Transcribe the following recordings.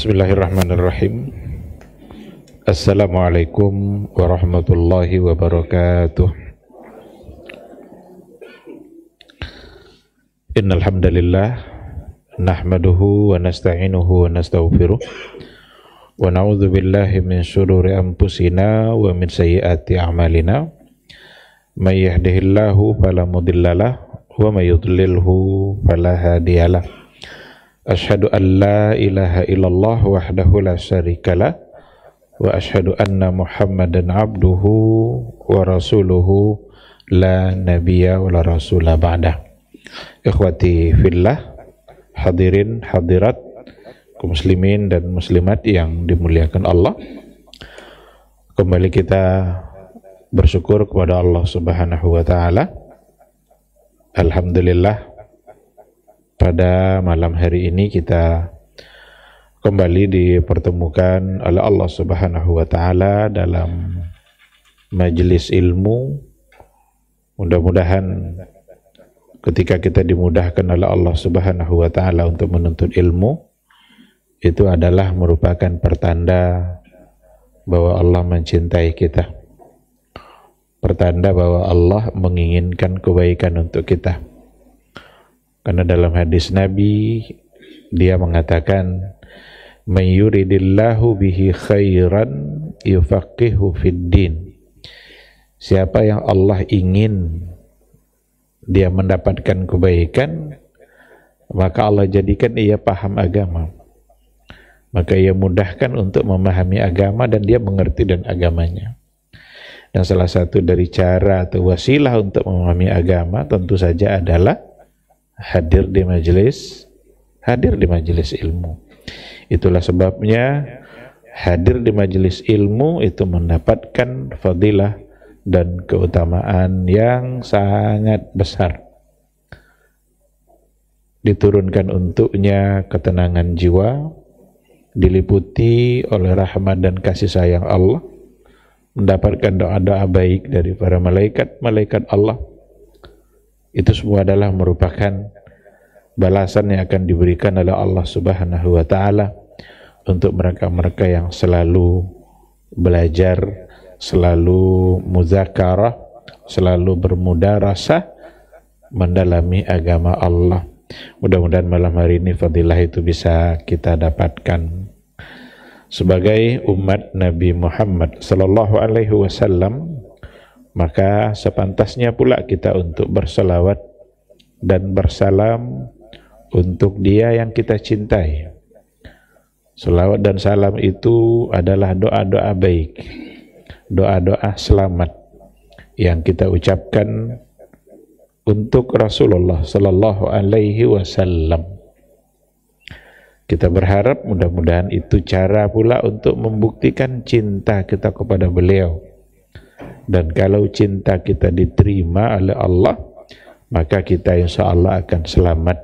Bismillahirrahmanirrahim. Assalamualaikum warahmatullahi wabarakatuh. Innal hamdalillah nahmaduhu wa nasta'inuhu wa nastaghfiruh wa na'udzu billahi min shururi anfusina wa min sayyiati a'malina. May yahdihillahu fala mudhillalah wa may yudlilhu fala hadiyalah. Asyhadu an la ilaha illallah wahdahu la syarikalah wa asyhadu anna Muhammadan abduhu wa rasuluhu la nabiyya wa la rasula ba'dah. Ikhwati fillah, hadirin hadirat, kaum muslimin dan muslimat yang dimuliakan Allah. Kembali kita bersyukur kepada Allah Subhanahu wa taala. Alhamdulillah, pada malam hari ini kita kembali dipertemukan oleh Allah Subhanahu wa taala dalam majelis ilmu. Mudah-mudahan ketika kita dimudahkan oleh Allah Subhanahu wa taala untuk menuntut ilmu, itu adalah merupakan pertanda bahwa Allah mencintai kita. Pertanda bahwa Allah menginginkan kebaikan untuk kita. Karena dalam hadis Nabi, dia mengatakan, "May yuridillahu bihi khairan yufaqihu fid din." Siapa yang Allah ingin dia mendapatkan kebaikan, maka Allah jadikan ia paham agama. Maka ia mudahkan untuk memahami agama dan dia mengerti dan agamanya. Dan salah satu dari cara atau wasilah untuk memahami agama tentu saja adalah hadir di majelis ilmu. Itulah sebabnya hadir di majelis ilmu itu mendapatkan fadilah dan keutamaan yang sangat besar. Diturunkan untuknya ketenangan jiwa, diliputi oleh rahmat dan kasih sayang Allah, mendapatkan doa-doa baik dari para malaikat Allah. Itu semua adalah merupakan balasan yang akan diberikan oleh Allah Subhanahu wa taala untuk mereka-mereka yang selalu belajar, selalu muzakarah, selalu bermudarasah mendalami agama Allah. Mudah-mudahan malam hari ini fadilah itu bisa kita dapatkan. Sebagai umat Nabi Muhammad sallallahu alaihi wasallam, maka sepantasnya pula kita untuk berselawat dan bersalam untuk dia yang kita cintai. Selawat dan salam itu adalah doa-doa baik, doa-doa selamat yang kita ucapkan untuk Rasulullah sallallahu alaihi wasallam. Kita berharap mudah-mudahan itu cara pula untuk membuktikan cinta kita kepada beliau. Dan kalau cinta kita diterima oleh Allah, maka kita insya Allah akan selamat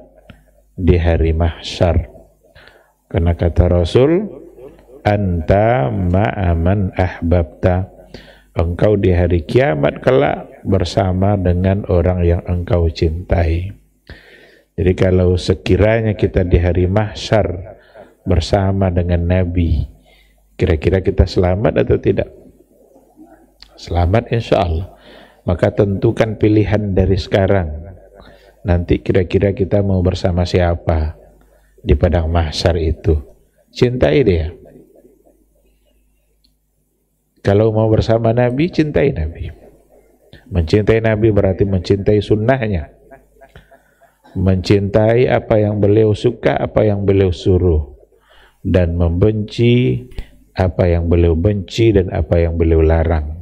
di hari mahsyar. Karena kata Rasul, anta ma'aman ahbabta, engkau di hari kiamat kelak bersama dengan orang yang engkau cintai. Jadi kalau sekiranya kita di hari mahsyar bersama dengan Nabi, kira-kira kita selamat atau tidak? Selamat insya Allah. Maka tentukan pilihan dari sekarang. Nanti kira-kira kita mau bersama siapa di padang mahsyar itu. Cintai dia. Kalau mau bersama Nabi, cintai Nabi. Mencintai Nabi berarti mencintai sunnahnya. Mencintai apa yang beliau suka, apa yang beliau suruh. Dan membenci apa yang beliau benci dan apa yang beliau larang.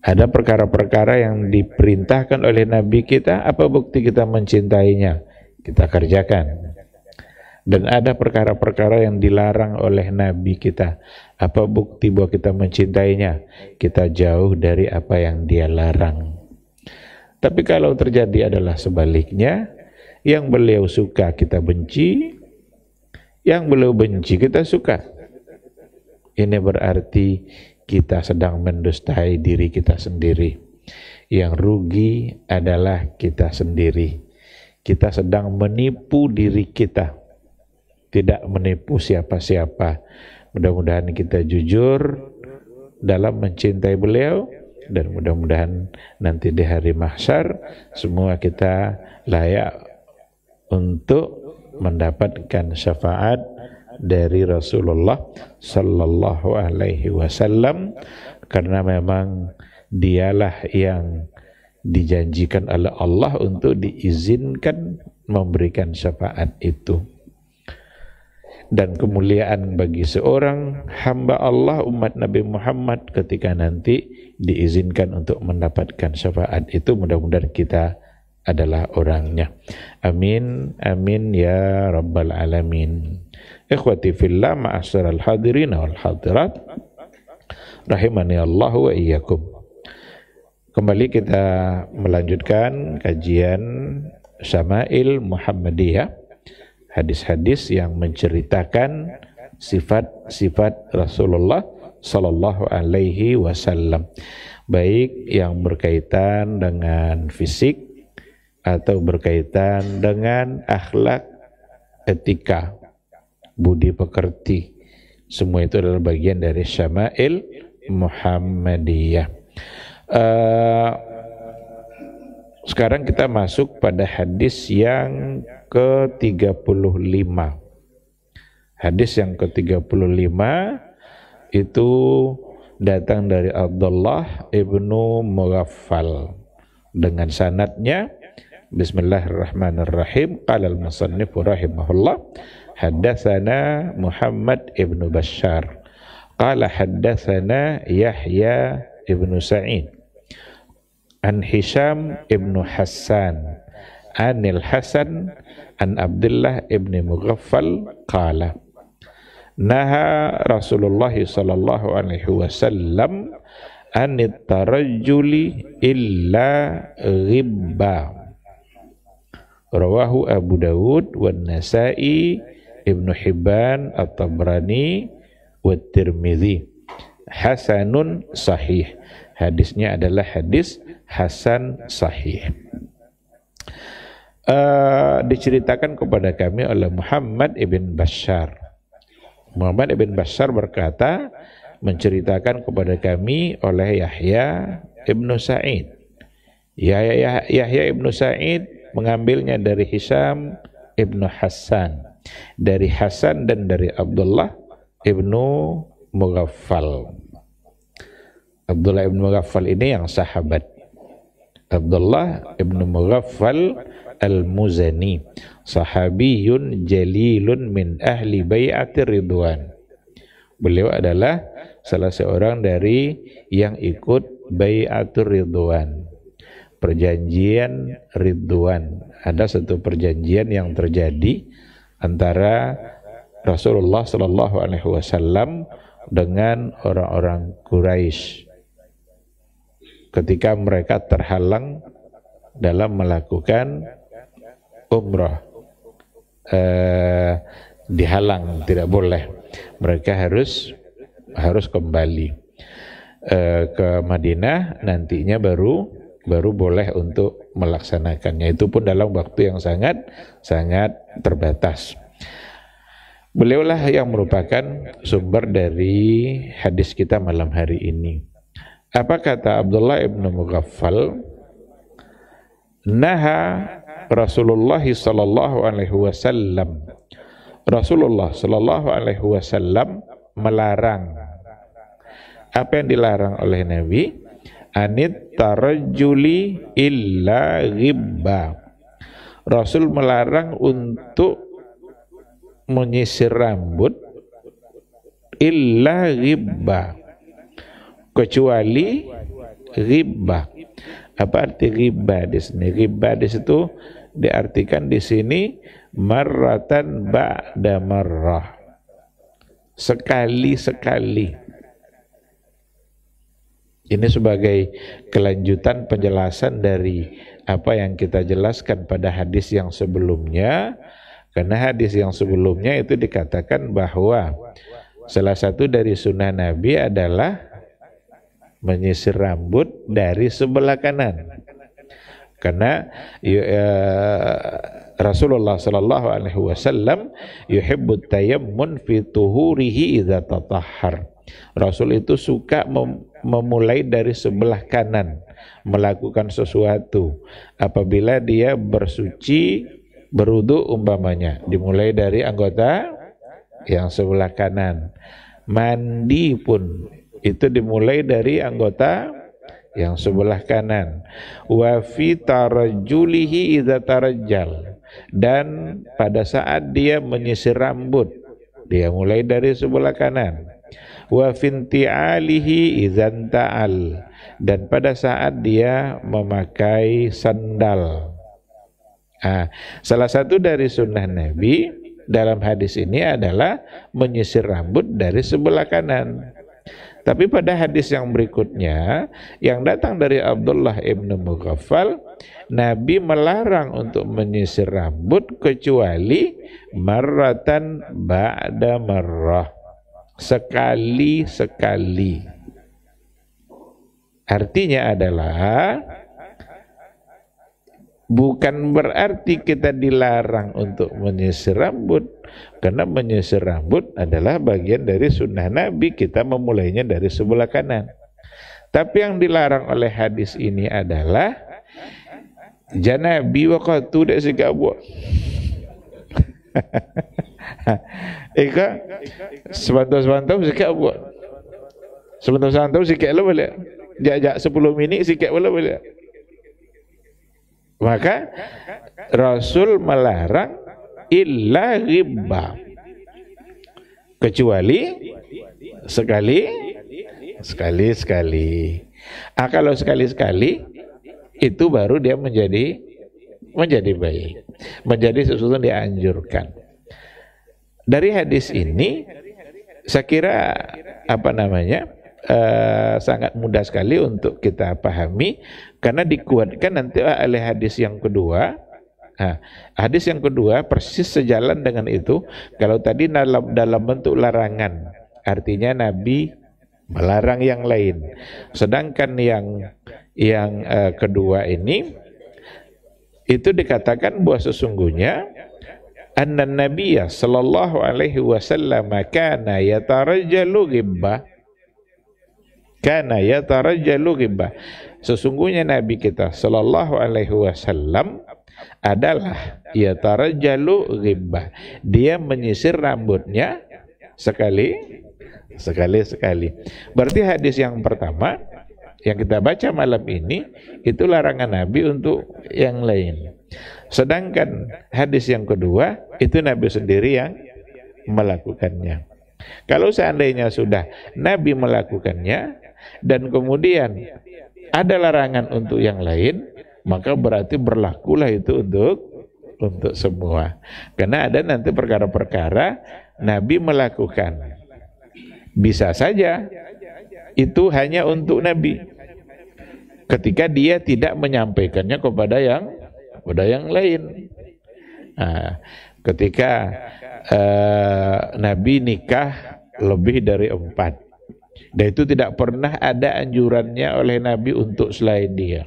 Ada perkara-perkara yang diperintahkan oleh Nabi kita, apa bukti kita mencintainya? Kita kerjakan. Dan ada perkara-perkara yang dilarang oleh Nabi kita, apa bukti bahwa kita mencintainya? Kita jauh dari apa yang dia larang. Tapi kalau terjadi adalah sebaliknya, yang beliau suka kita benci, yang beliau benci kita suka. Ini berarti kita sedang mendustai diri kita sendiri. Yang rugi adalah kita sendiri. Kita sedang menipu diri kita. tidak menipu siapa-siapa. Mudah-mudahan kita jujur dalam mencintai beliau, dan mudah-mudahan nanti di hari mahsyar semua kita layak untuk mendapatkan syafaat dari Rasulullah sallallahu alaihi wasallam, karena memang dialah yang dijanjikan oleh Allah untuk diizinkan memberikan syafaat itu. Dan kemuliaan bagi seorang hamba Allah umat Nabi Muhammad ketika nanti diizinkan untuk mendapatkan syafaat itu, mudah-mudahan kita adalah orangnya. Amin, amin ya rabbal alamin. Ikhwati fillah, ma'asyiral hadirin wal hadirat, rahimani Allah wa iyyakum. Kembali kita melanjutkan kajian Syama'il Muhammadiyah, hadis-hadis yang menceritakan sifat-sifat Rasulullah sallallahu alaihi wasallam, baik yang berkaitan dengan fisik atau berkaitan dengan akhlak, etika, budi pekerti. Semua itu adalah bagian dari Syama'il Muhammadiyah. Sekarang kita masuk pada hadis yang ke-35. Hadis yang ke-35 itu datang dari Abdullah ibnu Mughaffal dengan sanadnya. Bismillahirrahmanirrahim. Qala al-musannif rahimahullah, haddatsana Muhammad ibnu Bashar qala haddatsana Yahya ibnu Sa'id an Hisham ibnu Hassan anil Hasan an Abdullah ibni Mughaffal qala naha Rasulullah sallallahu alaihi wasallam anit tarajjuli illa ghibba, rawahu Abu Dawud wan Nasa'i, Ibnu Hibban, At-Tabrani wa Tirmidzi, hasanun sahih. Hadisnya adalah hadis hasan sahih. Diceritakan kepada kami oleh Muhammad ibn Bashar. Muhammad ibn Bashar berkata, menceritakan kepada kami oleh Yahya ibnu Sa'id. Yahya ibnu Sa'id mengambilnya dari Hisham ibnu Hassan, dari Hasan dan dari Abdullah ibnu Mughaffal. Abdullah ibnu Mughaffal ini yang sahabat. Abdullah ibnu Mughaffal al-Muzani, sahabiyun jalilun min ahli bai'atir ridwan. Beliau adalah salah seorang dari yang ikut bai'atur ridwan, perjanjian Ridwan. Ada satu perjanjian yang terjadi antara Rasulullah sallallahu alaihi wasallam dengan orang-orang Quraisy ketika mereka terhalang dalam melakukan umrah. Dihalang, tidak boleh. Mereka harus kembali ke Madinah, nantinya baru boleh untuk melaksanakannya. Itu pun dalam waktu yang sangat terbatas. Beliaulah yang merupakan sumber dari hadis kita malam hari ini. Apa kata Abdullah ibnu Mughaffal? Naha Rasulullah sallallahu alaihi wasallam. Rasulullah sallallahu alaihi wasallam melarang. Apa yang dilarang oleh Nabi? Anit tarajjuli illa ghibba. Rasul melarang untuk menyisir rambut illa ghibba, kecuali ghibba. Apa arti ghibba di sini? Ghibba di situ diartikan di sini marratan ba'da marrah, sekali-sekali. Ini sebagai kelanjutan penjelasan dari apa yang kita jelaskan pada hadis yang sebelumnya. Karena hadis yang sebelumnya itu dikatakan bahwa salah satu dari sunnah Nabi adalah menyisir rambut dari sebelah kanan. Karena Rasulullah sallallahu alaihi wasallam yuhibbut tayammun fi tuhurihi idza tatahhar. Rasul itu suka memulai dari sebelah kanan melakukan sesuatu apabila dia bersuci, berwudu umpamanya, dimulai dari anggota yang sebelah kanan. Mandi pun itu dimulai dari anggota yang sebelah kanan. Wa fi tarajjulihi idza tarajjal, dan pada saat dia menyisir rambut dia mulai dari sebelah kanan. Wa finti'alihi idzan ta'al, dan pada saat dia memakai sandal. Salah satu dari sunnah Nabi dalam hadis ini adalah menyisir rambut dari sebelah kanan. Tapi pada hadis yang berikutnya yang datang dari Abdullah ibn Mughaffal, Nabi melarang untuk menyisir rambut kecuali marratan ba'da marrah, sekali-sekali. Artinya adalah bukan berarti kita dilarang untuk menyisir rambut, karena menyisir rambut adalah bagian dari sunnah Nabi, kita memulainya dari sebelah kanan. Tapi yang dilarang oleh hadis ini adalah janabi waqatu dak sikap buat. Eka sebantau-sebantau sikap buat. Sebantau-sebantau sikap lo boleh. Jak 10 minit sikap boleh. Maka Rasul melarang illa ghibba, kecuali sekali-sekali. Kalau sekali-sekali itu baru dia menjadi baik, menjadi sesuatu yang dianjurkan. Dari hadis ini saya kira sangat mudah sekali untuk kita pahami, karena dikuatkan nanti oleh hadis yang kedua. Hadis yang kedua persis sejalan dengan itu. Kalau tadi dalam bentuk larangan, artinya Nabi melarang yang lain. Sedangkan yang kedua ini itu dikatakan bahwa sesungguhnya anna nabiyya sallallahu alaihi wasallam kana yatarajjalu ghibah. Sesungguhnya Nabi kita sallallahu alaihi wasallam adalah yatarajjalu ghibah, dia menyisir rambutnya sekali-sekali. Berarti hadis yang pertama yang kita baca malam ini itu larangan Nabi untuk yang lain. Sedangkan hadis yang kedua itu Nabi sendiri yang melakukannya. Kalau seandainya sudah Nabi melakukannya dan kemudian ada larangan untuk yang lain, maka berarti berlakulah itu untuk semua. Karena ada nanti perkara-perkara Nabi melakukan, bisa saja itu hanya untuk Nabi, ketika dia tidak menyampaikannya kepada yang lain. Ketika Nabi nikah lebih dari 4, dan itu tidak pernah ada anjurannya oleh Nabi untuk selain dia,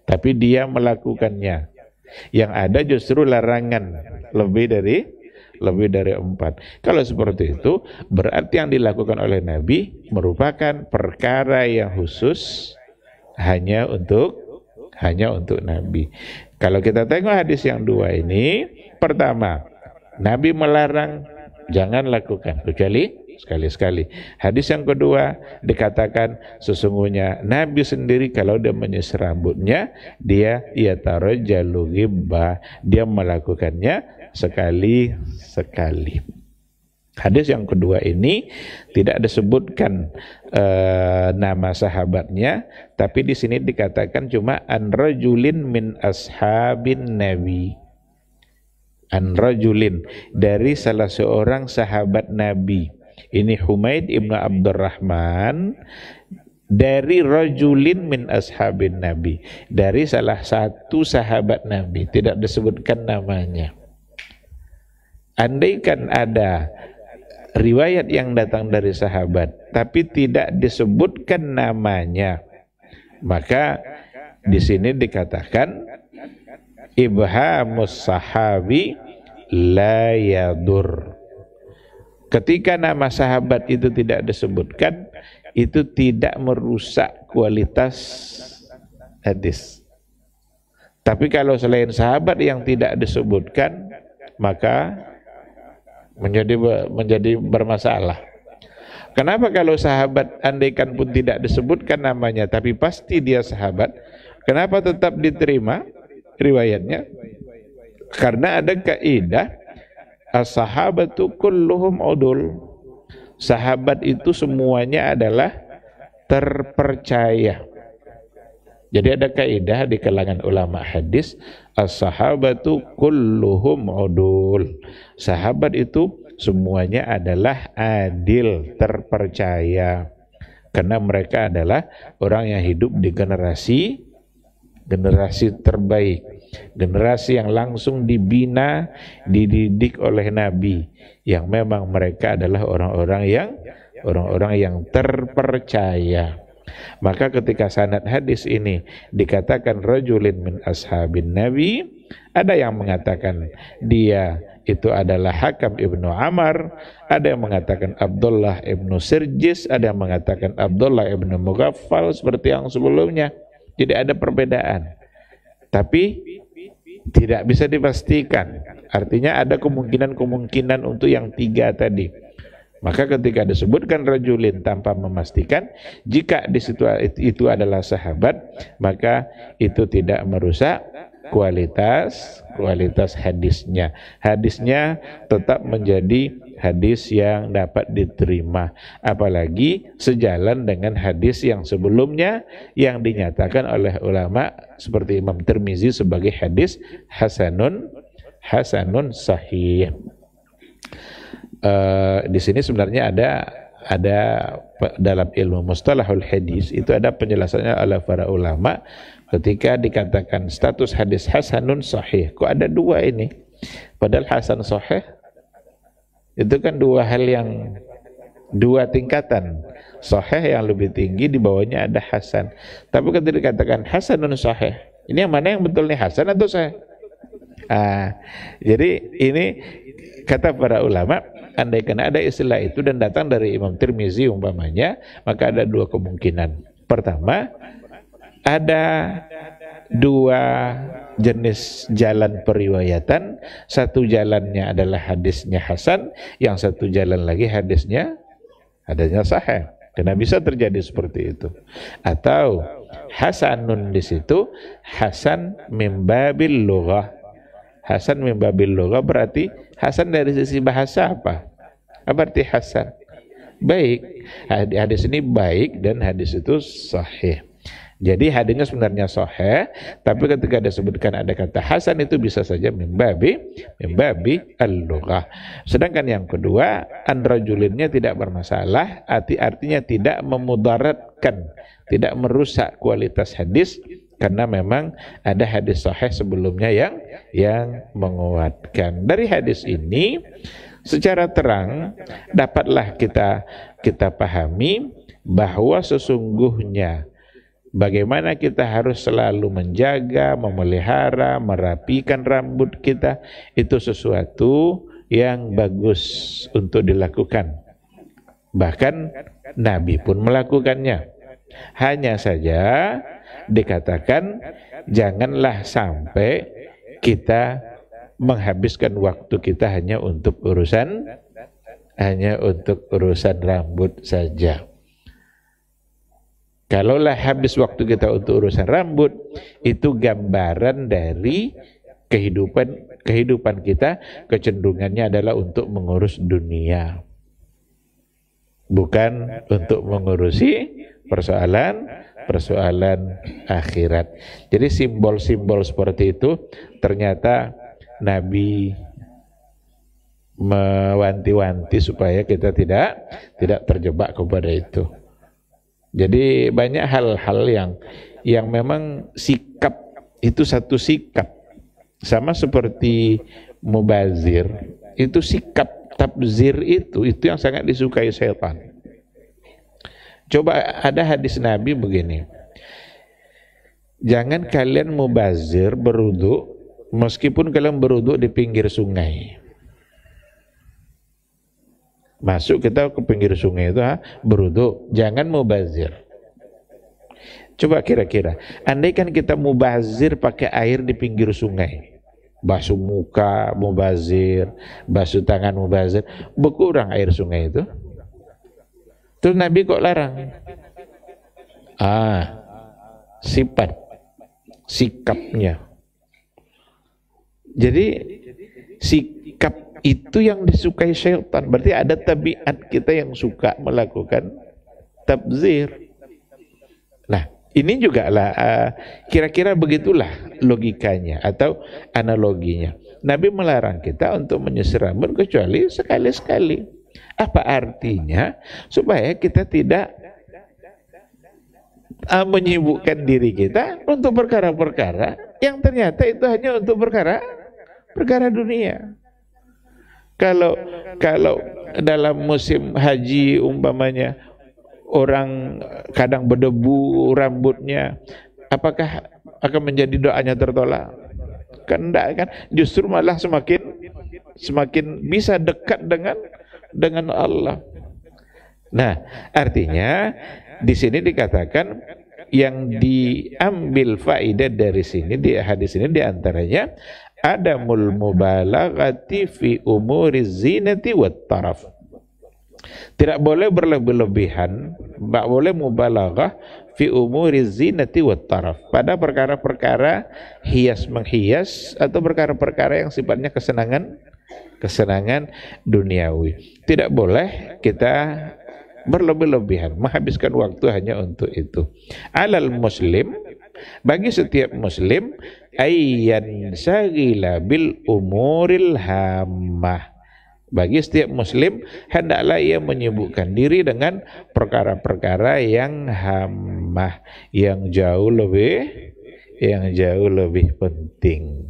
tapi dia melakukannya. Yang ada justru larangan lebih dari 4. Kalau seperti itu berarti yang dilakukan oleh Nabi merupakan perkara yang khusus hanya untuk Nabi. Kalau kita tengok hadis yang dua ini, pertama Nabi melarang jangan lakukan kecuali sekali-sekali. Hadis yang kedua dikatakan sesungguhnya Nabi sendiri kalau dia menyisir rambutnya, dia yatarajjalu ghibba, dia melakukannya sekali-sekali. Hadis yang kedua ini tidak disebutkan nama sahabatnya, tapi di sini dikatakan cuma an rajulin min ashabin Nabi. An rajulin, dari salah seorang sahabat Nabi. Ini Humaid ibnu Abdurrahman dari rajulin min ashabin Nabi, dari salah satu sahabat Nabi, tidak disebutkan namanya. Andaikan ada riwayat yang datang dari sahabat tapi tidak disebutkan namanya, maka di sini dikatakan ibhamus sahabi la yadur. Ketika nama sahabat itu tidak disebutkan, itu tidak merusak kualitas hadis. Tapi kalau selain sahabat yang tidak disebutkan, maka menjadi bermasalah. Kenapa kalau sahabat andaikan pun tidak disebutkan namanya, tapi pasti dia sahabat, kenapa tetap diterima riwayatnya? Karena ada kaidah as-sahabatu kulluhum udul. Sahabat itu semuanya adalah terpercaya. Jadi ada kaidah di kalangan ulama hadis, as-sahabatu kulluhum udul. Sahabat itu semuanya adalah adil, terpercaya. Karena mereka adalah orang yang hidup di generasi terbaik, generasi yang langsung dibina, dididik oleh Nabi, yang memang mereka adalah orang-orang yang terpercaya. Maka ketika sanad hadis ini dikatakan rajulin min ashabin Nabi, ada yang mengatakan dia itu adalah Hakam ibnu Amr, ada yang mengatakan Abdullah ibnu Sirjis, ada yang mengatakan Abdullah ibnu Mughaffal, seperti yang sebelumnya. Jadi ada perbedaan, tapi tidak bisa dipastikan. Artinya ada kemungkinan-kemungkinan untuk yang tiga tadi. Maka ketika disebutkan rajulin tanpa memastikan, jika di situ itu adalah sahabat, maka itu tidak merusak kualitas hadisnya. Hadisnya tetap menjadi hadis yang dapat diterima, apalagi sejalan dengan hadis yang sebelumnya yang dinyatakan oleh ulama seperti Imam Tirmizi sebagai hadis hasanun sahih. Di sini sebenarnya ada dalam ilmu mustalahul hadis itu ada penjelasannya oleh para ulama ketika dikatakan status hadis hasanun sahih. Kok ada dua ini? Padahal hasan sahih itu kan dua tingkatan. Sahih yang lebih tinggi, di bawahnya ada hasan. Tapi ketika dikatakan hasanun sahih, ini yang mana yang betul nih, hasan atau sahih? Jadi ini kata para ulama, andaikan ada istilah itu dan datang dari Imam Tirmizi umpamanya, maka ada dua kemungkinan. Pertama, ada dua jenis jalan periwayatan. Satu jalannya adalah hadisnya hasan, yang satu jalan lagi hadisnya sahih. Karena bisa terjadi seperti itu. Atau hasanun di situ hasan mim babil lughah. Hasan mim babil lughah berarti hasan dari sisi bahasa apa? Apa arti hasan? Baik. Hadis ini baik dan hadis itu sahih. Jadi hadisnya sebenarnya sahih, tapi ketika disebutkan ada kata hasan itu bisa saja mimbabi al-lughah. Sedangkan yang kedua, anrajulinnya tidak bermasalah, artinya tidak memudaratkan, tidak merusak kualitas hadis, karena memang ada hadis sahih sebelumnya yang menguatkan. Dari hadis ini secara terang dapatlah kita pahami bahwa sesungguhnya bagaimana kita harus selalu menjaga, memelihara, merapikan rambut kita, itu sesuatu yang bagus untuk dilakukan. Bahkan Nabi pun melakukannya. Hanya saja dikatakan janganlah sampai kita menghabiskan waktu kita hanya untuk urusan rambut saja. Kalaulah habis waktu kita untuk urusan rambut, itu gambaran dari kehidupan kita, kecenderungannya adalah untuk mengurus dunia, bukan untuk mengurusi persoalan akhirat. Jadi simbol-simbol seperti itu ternyata Nabi mewanti-wanti supaya kita tidak terjebak kepada itu. Jadi banyak hal-hal yang memang sikap itu satu sikap, sama seperti mubazir itu sikap, tabzir itu yang sangat disukai setan. Coba ada hadis Nabi begini, jangan kalian mubazir berwudu meskipun kalian berwudu di pinggir sungai. Masuk kita ke pinggir sungai itu berwudu, jangan mubazir. Coba kira-kira, andai kan kita mubazir pakai air di pinggir sungai, basuh muka mubazir, basuh tangan mubazir, berkurang air sungai itu. Terus Nabi kok larang? Sifat, sikapnya. Jadi sikap itu yang disukai syaitan. Berarti ada tabiat kita yang suka melakukan tabzir. Nah, ini juga lah kira-kira begitulah logikanya atau analoginya. Nabi melarang kita untuk menyisir rambut kecuali sekali-sekali. Apa artinya? Supaya kita tidak menyibukkan diri kita untuk perkara-perkara yang ternyata itu hanya untuk perkara dunia. Kalau dalam musim haji umpamanya orang kadang berdebu rambutnya, apakah akan menjadi doanya tertolak? Kan enggak kan? Justru malah semakin bisa dekat dengan Allah. Nah, artinya di sini dikatakan yang diambil faedah dari sini di hadis ini diantaranya adamul mubalaghati fi umuriz zinati wat taraf. Tidak boleh berlebih-lebihan, tidak boleh mubalaghah fi umuriz zinati wat taraf pada perkara-perkara hias menghias atau perkara-perkara yang sifatnya kesenangan duniawi. Tidak boleh kita berlebih-lebihan, menghabiskan waktu hanya untuk itu. Alal muslim, bagi setiap muslim, ayyan syagila bil umuril hammah. Bagi setiap muslim, hendaklah ia menyibukkan diri dengan perkara-perkara yang hammah, yang jauh lebih penting.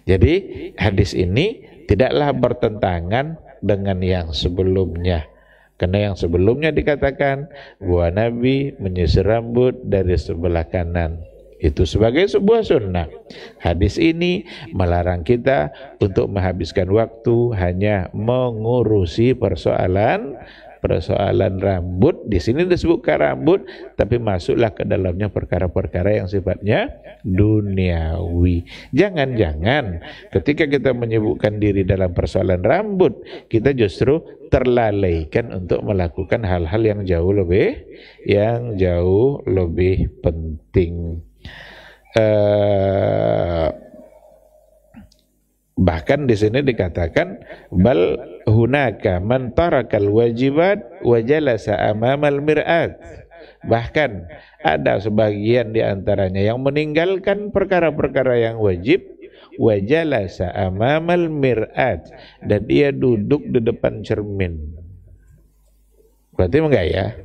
Jadi hadis ini tidaklah bertentangan dengan yang sebelumnya, karena yang sebelumnya dikatakan bahwa Nabi menyisir rambut dari sebelah kanan, itu sebagai sebuah sunnah. Hadis ini melarang kita untuk menghabiskan waktu hanya mengurusi persoalan rambut. Di sini disebutkan rambut, tapi masuklah ke dalamnya perkara-perkara yang sifatnya duniawi. Jangan-jangan ketika kita menyibukkan diri dalam persoalan rambut, kita justru terlalaikan untuk melakukan hal-hal yang jauh lebih penting. Bahkan di sini dikatakan bal hunaka man tarakal wajibat wa jalasa amamal mir'at. Bahkan ada sebagian di antaranya yang meninggalkan perkara-perkara yang wajib wa jalasa amamal mir'at, dan dia duduk di depan cermin. Berarti menggaya.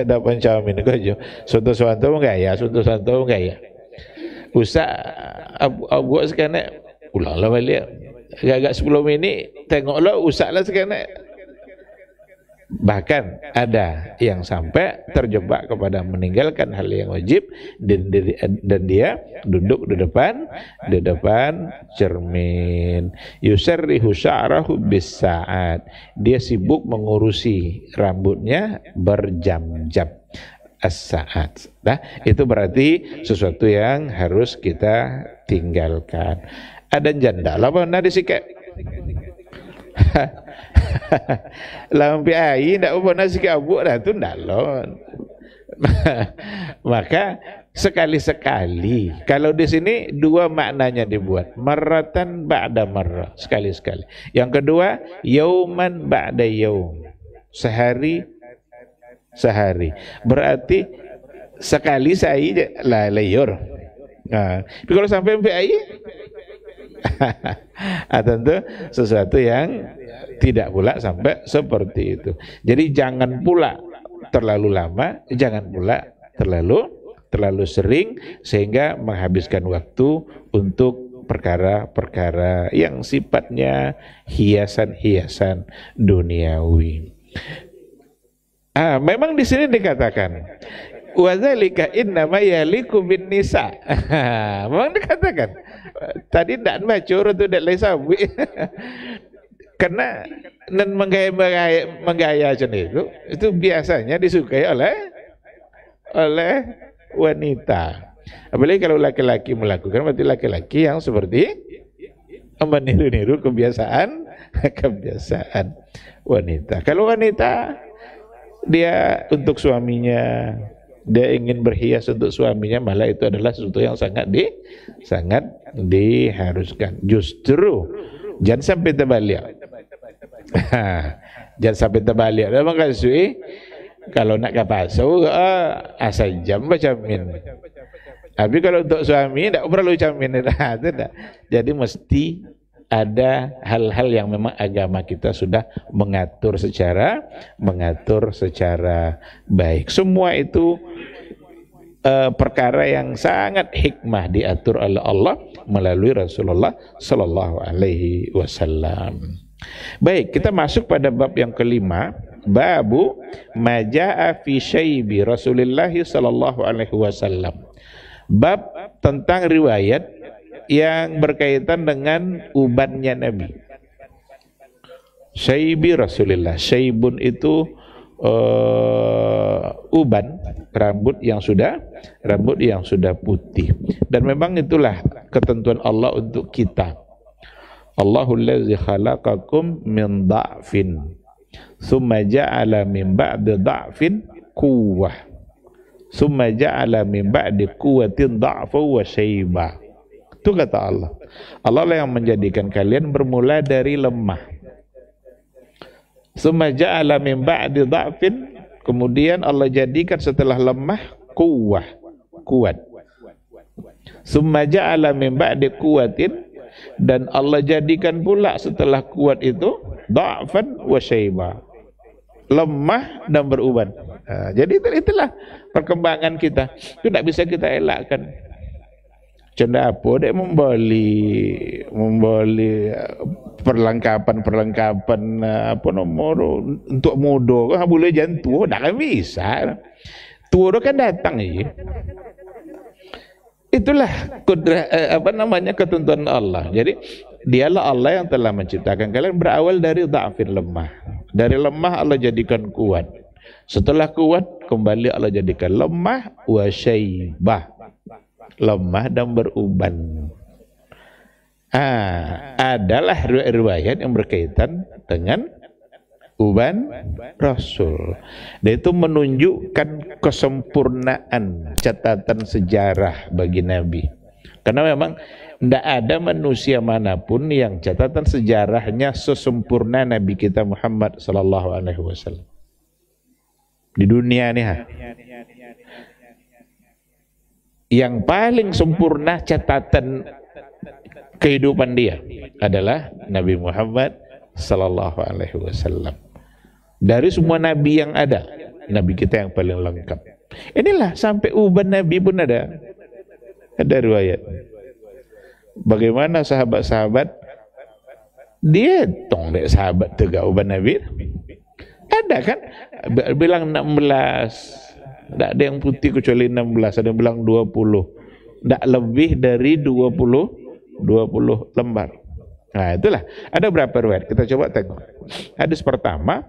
Depan cermin aja. Soto santo menggaya, Usah abu sekarang ulanglah balik. Agak-agak sebelum ini tengoklah usahlah sekarang. Bahkan ada yang sampai terjebak kepada meninggalkan hal yang wajib dan dia duduk di depan cermin. Yusarrihu sya'rahu bis sa'at. Dia sibuk mengurusi rambutnya berjam-jam. As-sa'at. Nah, itu berarti sesuatu yang harus kita tinggalkan. Ada janda lah benar disikap. Lampi air ndak benar sikap abuk dah tu ndalon. Maka sekali-sekali. Kalau di sini dua maknanya dibuat, marratan ba'da marrah, sekali-sekali. Yang kedua, yauman ba'da yaum, sehari. Berarti sekali saya layur. Nah, tapi kalau sampai air tentu sesuatu yang tidak pula sampai seperti itu. Jadi jangan pula terlalu lama, jangan pula terlalu sering sehingga menghabiskan waktu untuk perkara-perkara yang sifatnya hiasan-hiasan duniawi. Memang di sini dikatakan wa dzalika innama yaliku bin nisa. Memang dikatakan tadi ndak baca urut tu dak sabi. Karena dan menggaya itu biasanya disukai oleh wanita. Apalagi kalau laki-laki melakukan, berarti laki-laki yang seperti meniru-niru kebiasaan wanita. Kalau wanita dia untuk suaminya, dia ingin berhias untuk suaminya, malah itu adalah sesuatu yang sangat diharuskan. Justru jangan sampai terbalik. Jangan sampai terbalik. Memang kasih kalau nak kapasu asal jam bacamin. Tapi kalau untuk suami tidak perlu camin. Jadi mesti ada hal-hal yang memang agama kita sudah mengatur secara baik. Semua itu perkara yang sangat hikmah diatur oleh Allah melalui Rasulullah Sallallahu Alaihi Wasallam. Baik, kita masuk pada bab yang kelima, babu majaa fi syaibi Rasulullah Sallallahu Alaihi Wasallam. Bab tentang riwayat yang berkaitan dengan ubannya Nabi. Syaibi Rasulullah. Syaibun itu uban, rambut yang sudah putih. Dan memang itulah ketentuan Allah untuk kita. Allahul ladzi khalaqakum min dha'fin tsumma ja'ala min ba'di dha'fin quwwah tsumma ja'ala min ba'di quwwatin dha'fa wa syaiba. Itu kata Allah. Allah lah yang menjadikan kalian bermula dari lemah. Tsumma ja'ala min ba'di dha'fin, kemudian Allah jadikan setelah lemah kuat. Tsumma ja'ala min ba'di quwwatin, dan Allah jadikan pula setelah kuat itu dha'fan wa syaiba, lemah dan beruban. Jadi itulah perkembangan kita. Itu tidak bisa kita elakkan. Canda apa dia membeli perlengkapan apa nomor untuk muda kan boleh jangan tua, tak bisa. Tua kan datang ya. Itulah ketentuan Allah. Jadi dialah Allah yang telah menciptakan kalian berawal dari dha'fin, lemah. Dari lemah Allah jadikan kuat. Setelah kuat kembali Allah jadikan lemah wa syaibah, lemah dan beruban. Adalah riwayat yang berkaitan dengan uban Rasul. Dan itu menunjukkan kesempurnaan catatan sejarah bagi Nabi. Karena memang tidak ada manusia manapun yang catatan sejarahnya sesempurna Nabi kita Muhammad sallallahu alaihi wasallam. Di dunia ini yang paling sempurna catatan kehidupan dia adalah Nabi Muhammad sallallahu alaihi wasallam. Dari semua nabi yang ada, nabi kita yang paling lengkap. Inilah sampai uban Nabi pun ada riwayat. Bagaimana sahabat-sahabat dia dek sahabat tegak uban Nabi? Ada kan? Bilang 16. Tidak ada yang putih kecuali 16. Ada yang bilang 20. Tidak lebih dari 20 lembar. Nah itulah. Ada berapa riwayat? Kita coba tengok. Hadis pertama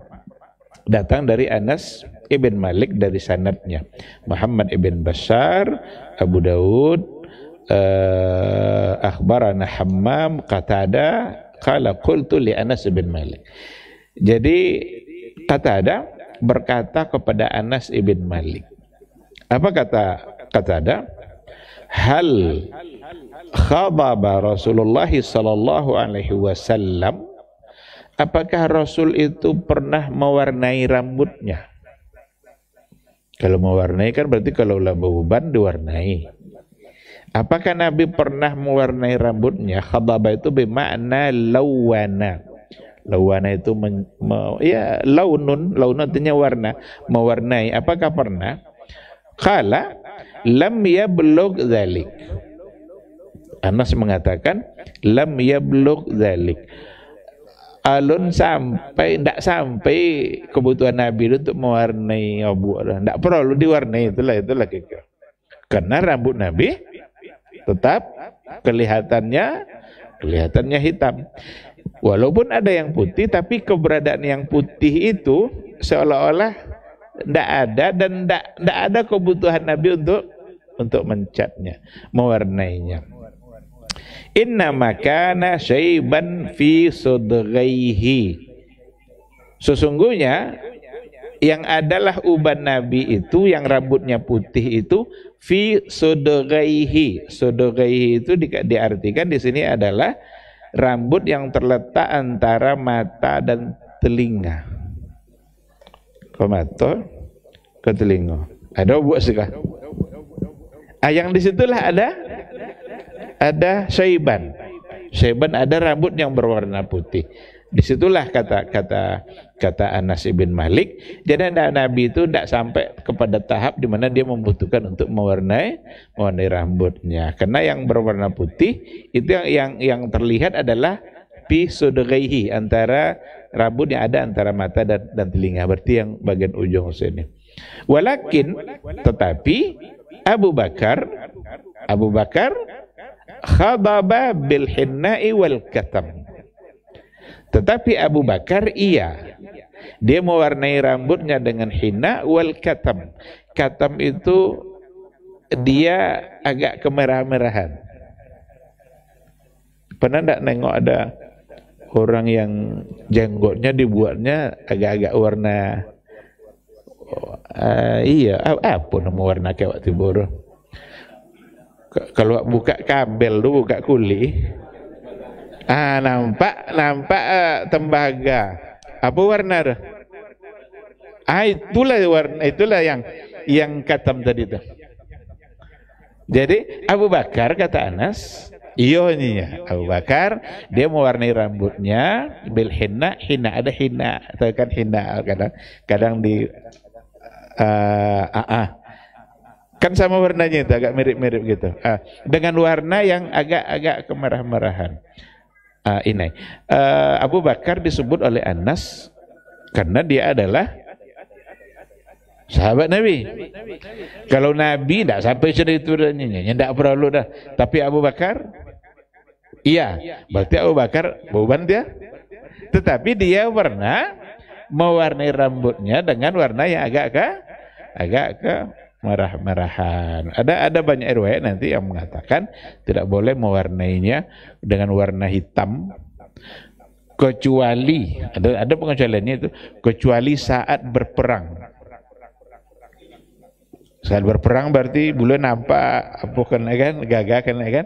datang dari Anas ibn Malik dari sanadnya Muhammad ibn Bashar, Abu Daud, akhbarana Hammam Qatada qala qultu li Anas ibn Malik. Jadi Qatada berkata kepada Anas ibn Malik. Apa kata Qatada? Hal khadaba Rasulullah sallallahu alaihi wasallam, apakah Rasul itu pernah mewarnai rambutnya? Kalau mewarnai kan berarti kalau lah beruban diwarnai. Apakah Nabi pernah mewarnai rambutnya? Khadaba itu bermakna lawana. Lawana itu launun artinya warna, mewarnai. Apakah pernah? Qala lam yablugh dzalik. Anas mengatakan lam yablugh dzalik. alun sampai ndak sampai kebutuhan Nabi itu untuk mewarnai abu, ndak perlu diwarnai, itulah kira. Karena rambut Nabi tetap kelihatannya hitam. Walaupun ada yang putih, tapi keberadaan yang putih itu seolah-olah ndak ada, dan ndak ada kebutuhan Nabi untuk mencatnya, mewarnainya. Inna makana syaiban fi sudghaihi. Sesungguhnya yang adalah uban Nabi itu, yang rambutnya putih itu, fi sudghaihi. Sudghaihi itu diartikan di sini adalah rambut yang terletak antara mata dan telinga. Ke mata, ke telinga. Ada buat sekali. Yang disitulah ada syaiban. Syaiban ada rambut yang berwarna putih. Disitulah kata Anas bin Malik. Jadi Nabi itu tidak sampai kepada tahap di mana dia membutuhkan untuk mewarnai rambutnya. Karena yang berwarna putih itu yang terlihat adalah fi sudghaihi, antara rambut yang ada antara mata dan telinga. Berarti yang bagian ujung sini. Walakin, tetapi Abu Bakar khadaba bil hinna'i wal katam. Tetapi Abu Bakar dia mewarnai rambutnya dengan hinna wal katam. Katam itu dia agak kemerah-merahan. Pernah enggak nengok ada orang yang jenggotnya dibuatnya agak-agak warna apa nama warna kayak waktu bodoh. Kalau buka kabel tu, buka kuli, nampak tembaga. Apa warna tu? Itulah warna, itulah yang katam tadi tu. Jadi Abu Bakar, kata Anas, Abu Bakar dia mewarnai rambutnya bil hinna ada hinna, atau kan hinna kadang di kan sama warnanya itu agak mirip-mirip gitu, dengan warna yang agak kemerah-merahan. Ini Abu Bakar disebut oleh Anas karena dia adalah sahabat Nabi. Kalau Nabi tidak sampai ceritanya, tidak perlu dah. Tapi Abu Bakar, berarti Abu Bakar beban dia. Tetapi dia mewarnai rambutnya dengan warna yang agak ke merah-merahan. Ada banyak riwayat nanti yang mengatakan tidak boleh mewarnainya dengan warna hitam, kecuali ada pengecualiannya itu, kecuali saat berperang. Saat berperang berarti boleh nampak apa kan gagah kan.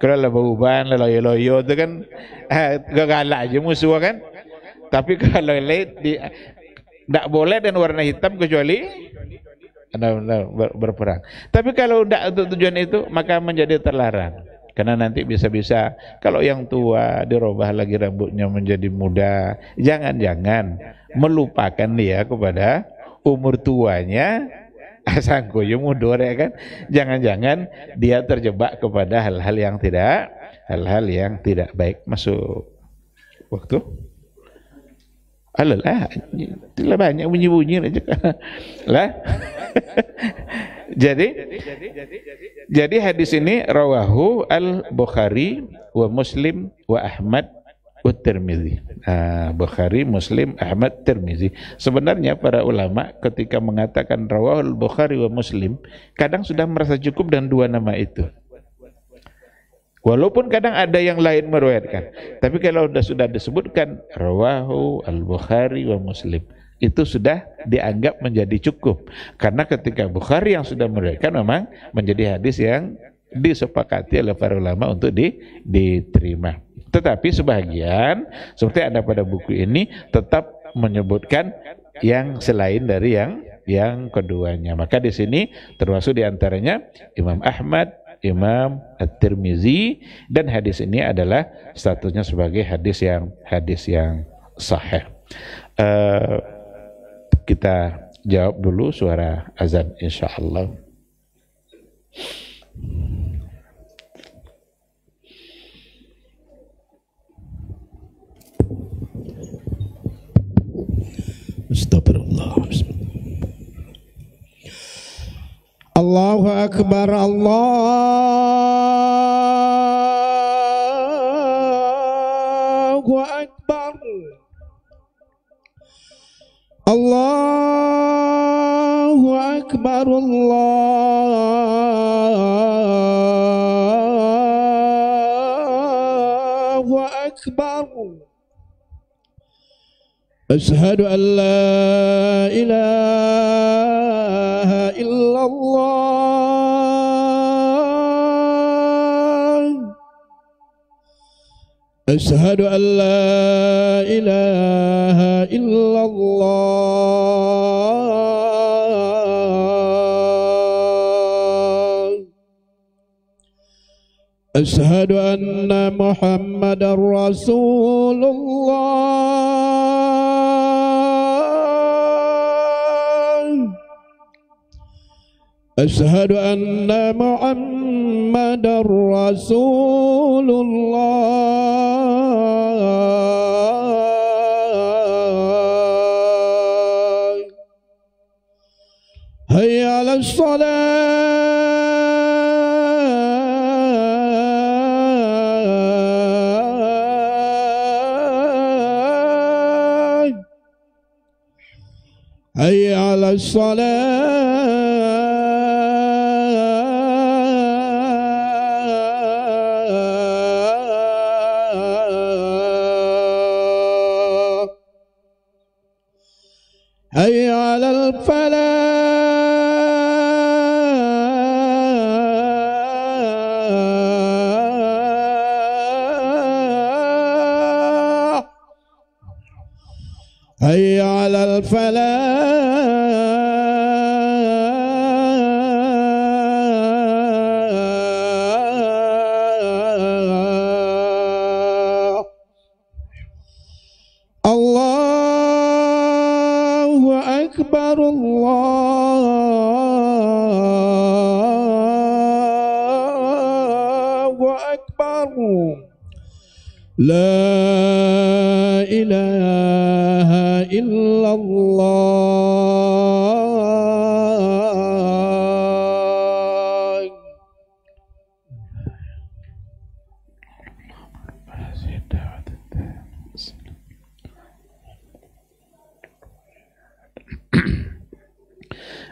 Kalau lebahuban, loyo-loyo itu kan galak aja musuh kan. Tapi kalau tidak boleh dan warna hitam kecuali berperang. Tapi kalau tidak untuk tujuan itu, maka menjadi terlarang. Karena nanti bisa-bisa kalau yang tua dirubah lagi rambutnya menjadi muda, jangan-jangan melupakan dia kepada umur tuanya. Sangkoyo mundur ya kan. Jangan-jangan dia terjebak kepada hal-hal yang tidak baik. Masuk waktu. Tidak banyak bunyi-bunyi aja lah. Jadi hadis ini rawahu al-Bukhari wa Muslim wa Ahmad wa Tirmizi. Bukhari, Muslim, Ahmad, Tirmizi. Sebenarnya para ulama ketika mengatakan rawahu al-Bukhari wa Muslim, kadang sudah merasa cukup dengan dua nama itu. Walaupun kadang ada yang lain meriwayatkan, tapi kalau sudah disebutkan rawahu al-Bukhari wa Muslim, itu sudah dianggap menjadi cukup. Karena ketika Bukhari yang sudah meriwayatkan, memang menjadi hadis yang disepakati oleh para ulama untuk diterima. Tetapi sebagian, seperti ada pada buku ini, tetap menyebutkan yang selain dari yang keduanya. Maka di sini termasuk diantaranya Imam Ahmad, Imam At-Tirmizi, dan hadis ini adalah statusnya sebagai hadis yang sahih. Kita jawab dulu suara azan insyaallah. Allahu Akbar, Allahu Akbar, Allahu Akbar, Allahu Akbar. Asyhadu an la ilaha illallah. Asyhadu an la ilaha illallah. Asyhadu anna Muhammadar Rasulullah. Asyhadu anna Muhammadar Rasulullah. Hayya 'alas shalah. Hayya 'alas shalah. Hayya 'alal falah. Hayya 'alal falah. Allahu Akbar, Allahu Akbar. La ilaha illallah.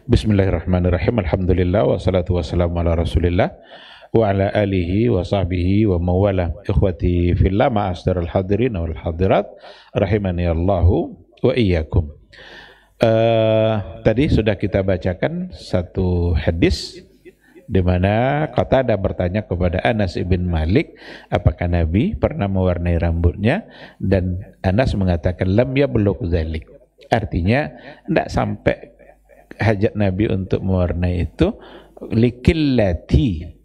Bismillahirrahmanirrahim. Alhamdulillah wassalatu wassalamu ala Rasulillah wa ala alihi wa sahbihi wa mawala. Ikhwati fillah, ma'asdarul hadirin wal hadirat, rahimani Allahu wa iyyakum. Tadi sudah kita bacakan satu hadis di mana Qatadah bertanya kepada Anas ibn Malik, apakah Nabi pernah mewarnai rambutnya, dan Anas mengatakan lam yablugh dzalik. Artinya tidak sampai hajat Nabi untuk mewarnai itu, likillati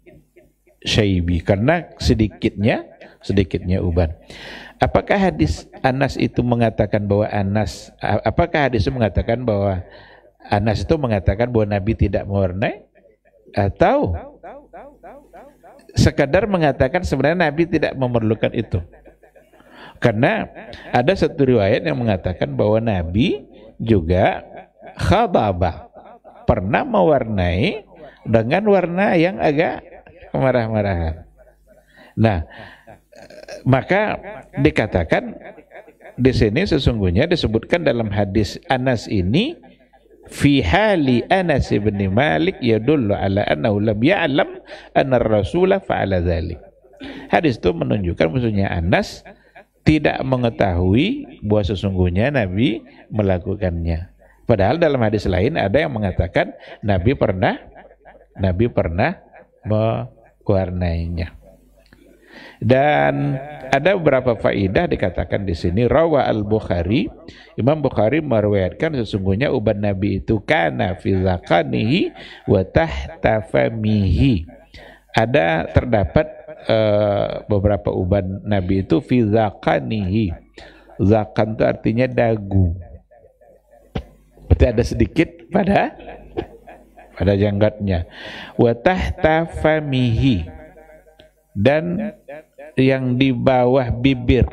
syaibi, karena sedikitnya uban. Apakah hadis Anas itu mengatakan bahwa apakah hadis itu mengatakan bahwa Anas itu mengatakan bahwa Nabi tidak mewarnai, atau sekadar mengatakan sebenarnya Nabi tidak memerlukan itu? Karena ada satu riwayat yang mengatakan bahwa Nabi juga khadabah, pernah mewarnai dengan warna yang agak kemarah-marahan. Nah, maka dikatakan di sini sesungguhnya disebutkan dalam hadis Anas ini, fi hali Anas bin Malik yadullu ala annahu lam ya'lam anna ar-rasula fa'ala dzalik. Hadis itu menunjukkan maksudnya Anas tidak mengetahui bahwa sesungguhnya Nabi melakukannya. Padahal dalam hadis lain ada yang mengatakan Nabi pernah mewarnainya. Dan ada beberapa faidah dikatakan di sini. Rawa al-Bukhari, Imam Bukhari meriwayatkan sesungguhnya uban Nabi itu kana fi zakanihi wa tahta famihi. Terdapat beberapa uban Nabi itu fi zakanihi. Zakan itu artinya dagu. Berarti ada sedikit pada janggatnya. Wa tahta famihi, dan yang di bawah bibir.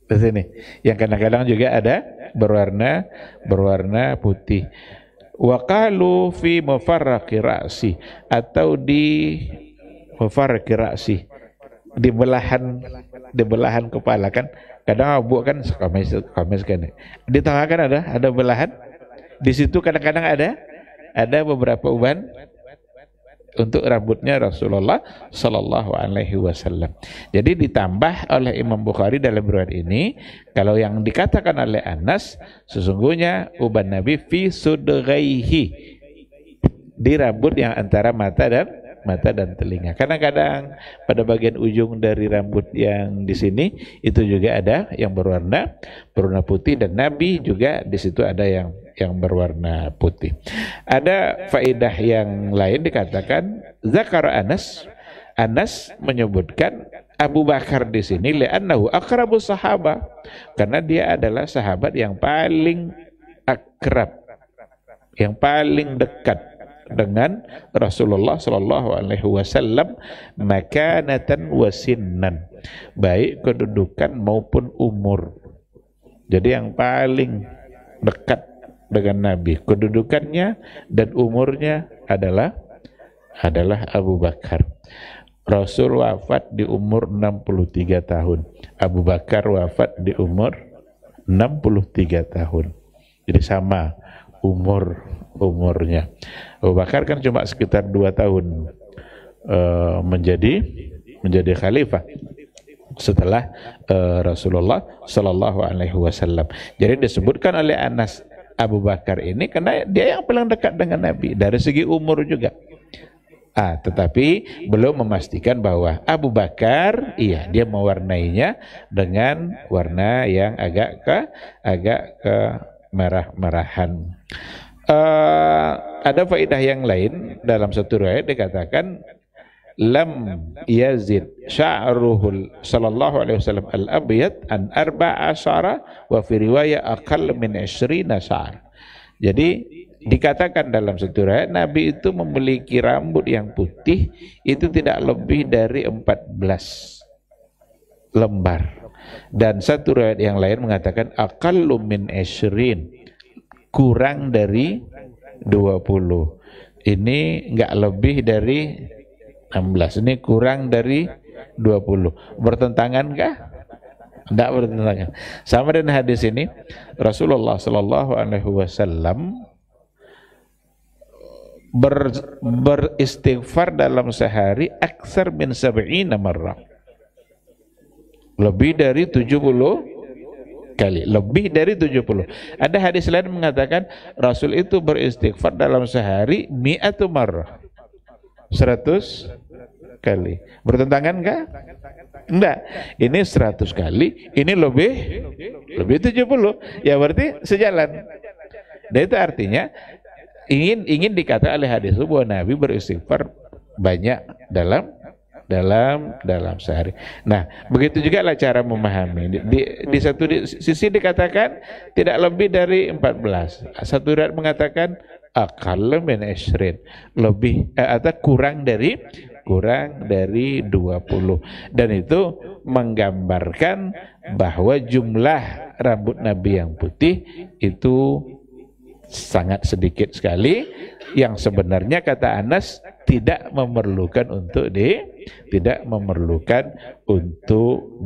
Di sini yang kadang-kadang juga ada berwarna putih. Wa qalu fi mufarraqi ra'si, atau di mufarraqi ra'si, di belahan kepala kan. Kadang abu kan kamis kan. Di tengah kan ada belahan. Di situ kadang-kadang ada beberapa uban untuk rambutnya Rasulullah Sallallahu Alaihi Wasallam. Jadi ditambah oleh Imam Bukhari dalam riwayat ini, kalau yang dikatakan oleh Anas, sesungguhnya uban Nabi fi sudghaihi, di rambut yang antara mata dan telinga. Kadang-kadang pada bagian ujung dari rambut yang di sini itu juga ada yang berwarna putih, dan Nabi juga di situ ada yang berwarna putih. Ada faedah yang lain, dikatakan zakar Anas menyebutkan Abu Bakar di sini li'annahu aqrabus sahabah, karena dia adalah sahabat yang paling akrab, yang paling dekat dengan Rasulullah Sallallahu Alaihi Wasallam, makanatan wasinnan, baik kedudukan maupun umur. Jadi yang paling dekat dengan Nabi, kedudukannya dan umurnya adalah Abu Bakar. Rasul wafat di umur 63 tahun, Abu Bakar wafat di umur 63 tahun. Jadi sama umurnya. Abu Bakar kan cuma sekitar 2 tahun menjadi khalifah setelah Rasulullah Sallallahu Alaihi Wasallam. Jadi disebutkan oleh Anas Abu Bakar ini karena dia yang paling dekat dengan Nabi dari segi umur juga. Tetapi belum memastikan bahwa Abu Bakar, iya, dia mewarnainya dengan warna yang agak ke merah-merahan. Ada faedah yang lain dalam satu riwayat, dikatakan lam yazid sya'ruhul sallallahu alaihi wasallam al-abyad an 14 wa fi riwayat aqall min 20 sya'ar. Jadi dikatakan dalam satu riwayat Nabi itu memiliki rambut yang putih itu tidak lebih dari 14 lembar. Dan satu riwayat yang lain mengatakan aqallu min 20, kurang dari 20. Ini enggak lebih dari 16. Ini kurang dari 20. Bertentangan kah? Tidak bertentangan. Sama dengan hadis ini, Rasulullah Sallallahu Alaihi Wasallam beristighfar dalam sehari aksar min 70 marrah. Lebih dari 70 kali, lebih dari 70. Ada hadis lain mengatakan Rasul itu beristighfar dalam sehari mi'atu marrah, 100 kali. Bertentangan enggak? Enggak. Ini 100 kali, ini lebih 70. Ya berarti sejalan. Dan itu artinya ingin dikatakan oleh hadis itu bahwa Nabi beristighfar banyak dalam sehari. Nah, begitu juga lah cara memahami. Di satu sisi dikatakan tidak lebih dari 14. Satu riwayat mengatakan aqall min 20, lebih atau kurang dari 20. Dan itu menggambarkan bahwa jumlah rambut Nabi yang putih itu sangat sedikit sekali, yang sebenarnya kata Anas tidak memerlukan untuk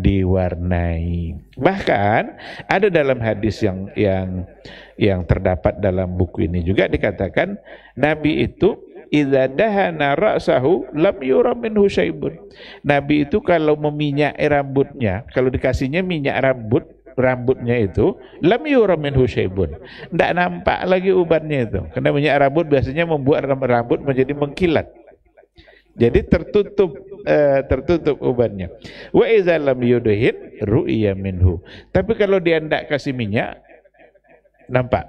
diwarnai. Bahkan ada dalam hadis yang terdapat dalam buku ini juga dikatakan Nabi itu idza dahana ra'sahu lam yura minhu syaibun. Nabi itu kalau meminyaki rambutnya, kalau dikasihnya minyak rambutnya itu lam yura minhu syaibun, tidak nampak lagi ubannya itu, karena minyak rambut biasanya membuat rambut menjadi mengkilat, jadi tertutup ubannya. Wa iza lam yudhin ru'iya minhu, tapi kalau dia tidak kasih minyak nampak.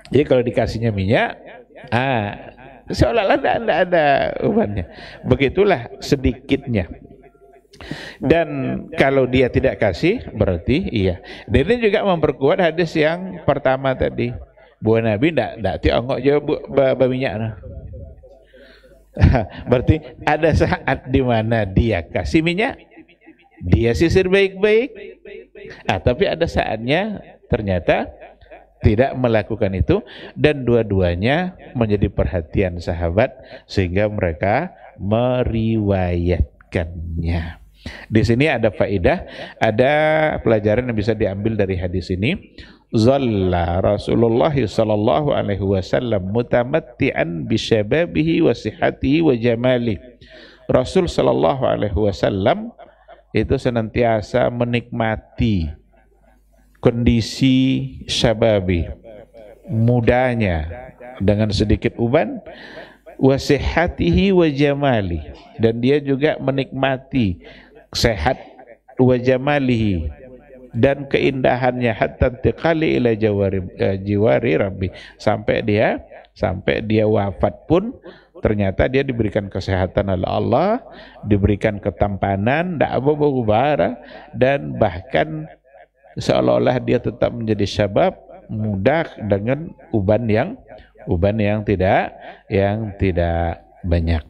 Jadi kalau dikasihnya minyak seolah-olah tidak ada ubannya. Begitulah sedikitnya. Dan kalau dia tidak kasih berarti iya. Dan ini juga memperkuat hadis yang pertama tadi, bahwa Nabi tidak tiongok jauh minyak. Berarti ada saat di mana dia kasih minyak, dia sisir baik-baik. Tapi ada saatnya ternyata tidak melakukan itu, dan dua-duanya menjadi perhatian sahabat sehingga mereka meriwayatkannya. Di sini ada faidah, ada pelajaran yang bisa diambil dari hadis ini. Zalla Rasulullah sallallahu alaihi wasallam mutamatti'an bi syababihi wa sihhatihi wa jamalihi. Rasul sallallahu alaihi wasallam itu senantiasa menikmati kondisi syababi, mudanya dengan sedikit uban, wa sihhatihi wa jamali, dan dia juga menikmati sehat, wa jamalihi, dan keindahannya, hatta tiqali ila jiwari rabbi, sampai dia wafat pun ternyata dia diberikan kesehatan oleh Allah, diberikan ketampanan, tidak berubah, dan bahkan seolah-olah dia tetap menjadi syabab, muda dengan uban yang tidak banyak.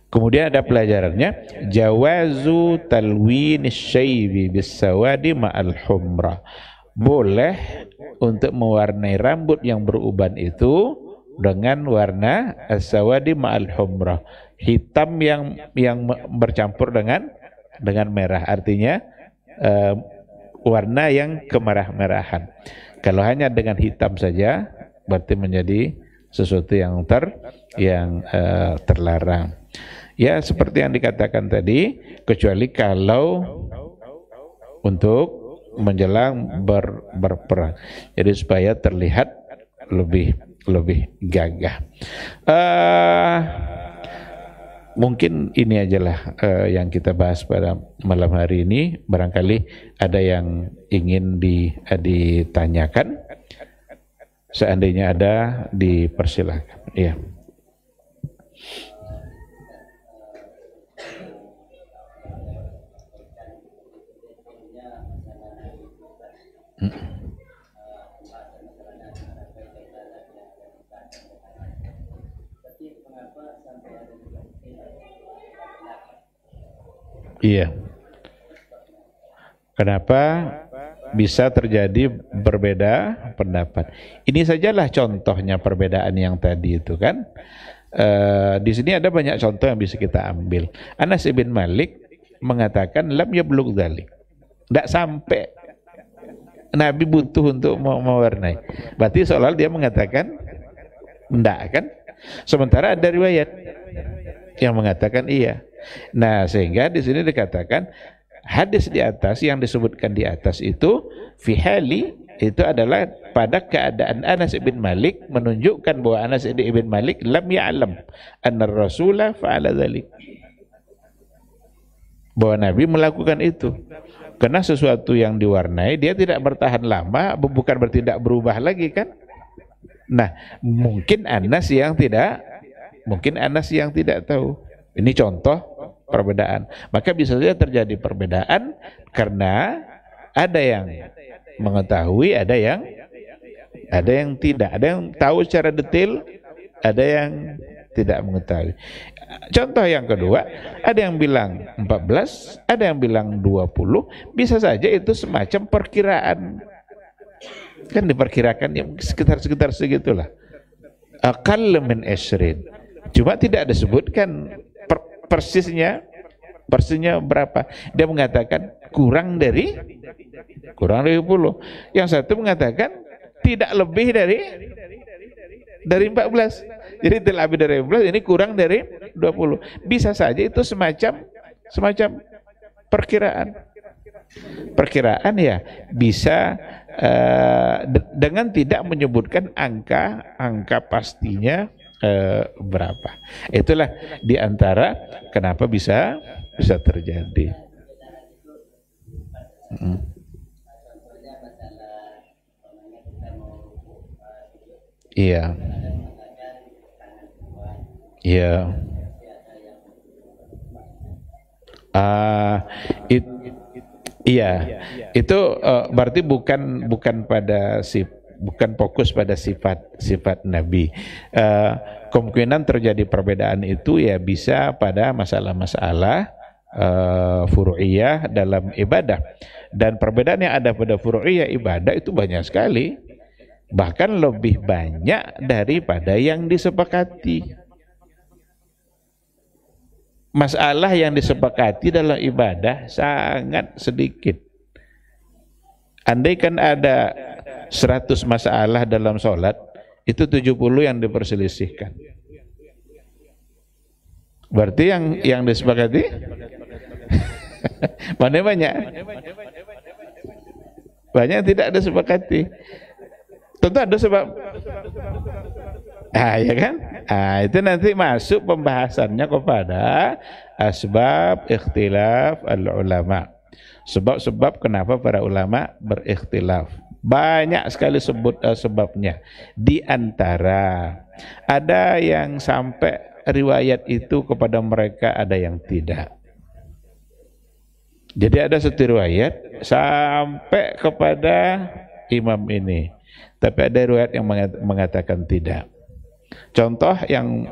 Kemudian ada pelajarannya, jawazu talwin syaibi bisawadi ma'al humra. Boleh untuk mewarnai rambut yang beruban itu dengan warna as-sawadi ma'al humra, hitam yang bercampur dengan merah, artinya warna yang kemerah-merahan. Kalau hanya dengan hitam saja berarti menjadi sesuatu yang terlarang. Ya, seperti yang dikatakan tadi, kecuali kalau untuk menjelang berperang. Jadi supaya terlihat lebih gagah. Mungkin ini ajalah yang kita bahas pada malam hari ini. Barangkali ada yang ingin ditanyakan. Seandainya ada, dipersilakan. Iya. Iya. Kenapa bisa terjadi berbeda pendapat? Ini sajalah contohnya perbedaan yang tadi itu kan. Di sini ada banyak contoh yang bisa kita ambil. Anas bin Malik mengatakan lam yablugh dzalik. Tidak sampai Nabi butuh untuk mewarnai. Berarti seolah dia mengatakan enggak kan? Sementara ada riwayat yang mengatakan iya. Nah, sehingga di sini dikatakan hadis di atas yang disebutkan di atas itu fi hali, itu adalah pada keadaan Anas bin Malik, menunjukkan bahwa Anas bin Malik lam ya'lam anna Rasulullah fa'ala dzalik. Bahwa Nabi melakukan itu. Karena sesuatu yang diwarnai dia tidak bertahan lama, bukan berarti tidak berubah lagi kan? Nah, mungkin Anas yang tidak tahu. Ini contoh perbedaan. Maka bisa saja terjadi perbedaan karena ada yang mengetahui, ada yang tidak, ada yang tahu secara detail, ada yang tidak mengetahui. Contoh yang kedua, ada yang bilang 14, ada yang bilang 20, bisa saja itu semacam perkiraan. Kan diperkirakan yang sekitar segitulah. Aqall min asrin. Cuma tidak disebutkan persisnya berapa. Dia mengatakan kurang dari 10. Yang satu mengatakan tidak lebih dari 14. Jadi tidak lebih dari 14, ini kurang dari 20. Bisa saja itu semacam perkiraan. Perkiraan ya bisa dengan tidak menyebutkan angka pastinya berapa. Itulah diantara kenapa bisa terjadi. Iya. Iya. Iya. Itu berarti bukan fokus pada sifat Nabi. Kemungkinan terjadi perbedaan itu ya bisa pada masalah-masalah furu'iyah dalam ibadah. Dan perbedaan yang ada pada furu'iyah ibadah itu banyak sekali, bahkan lebih banyak daripada yang disepakati. Masalah yang disepakati dalam ibadah sangat sedikit. Andaikan ada 100 masalah dalam sholat, itu 70 yang diperselisihkan. Berarti yang disepakati mana banyak? Banyak tidak disepakati. Tentu ada sebab. Ya kan? Itu nanti masuk pembahasannya kepada asbab ikhtilaf al-ulama. Sebab-sebab kenapa para ulama berikhtilaf. Banyak sekali sebabnya. Di antara ada yang sampai riwayat itu kepada mereka, ada yang tidak. Jadi ada satu riwayat sampai kepada imam ini, tapi ada riwayat yang mengatakan tidak. Contoh yang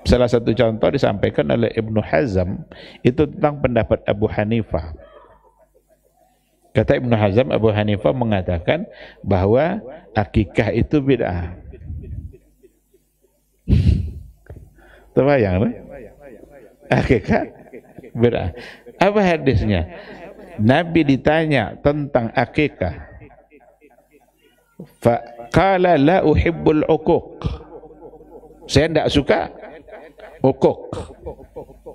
salah satu contoh disampaikan oleh Ibnu Hazm itu tentang pendapat Abu Hanifah. Kata Ibnu Hazm, Abu Hanifah mengatakan bahwa akikah itu bid'ah. Terbayang, akikah bid'ah. Apa hadisnya? Nabi ditanya tentang akikah. Faqala la uhibbul uquq. Saya tidak suka uquq.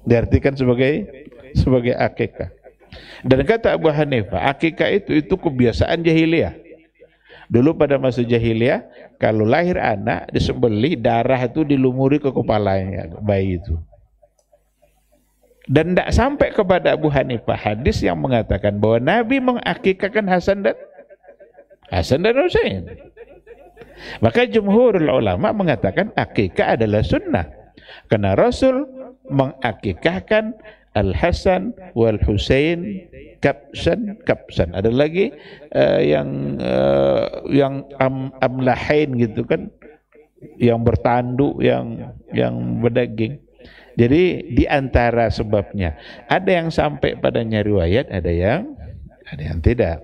Diartikan sebagai akikah. Dan kata Abu Hanifah, akikah itu kebiasaan jahiliyah. Dulu pada masa jahiliyah, kalau lahir anak disembelih, darah itu dilumuri ke kepalanya bayi itu. Dan tidak sampai kepada Abu Hanifah hadis yang mengatakan bahwa Nabi mengakikahkan Hasan dan Husain. Maka jumhurul ulama mengatakan akikah adalah sunnah, karena Rasul mengakikahkan Al-Hasan wal Husain kapsan. Ada lagi yang amlahain gitu kan, yang bertanduk, yang berdaging. Jadi di antara sebabnya ada yang sampai padanya riwayat, ada yang tidak.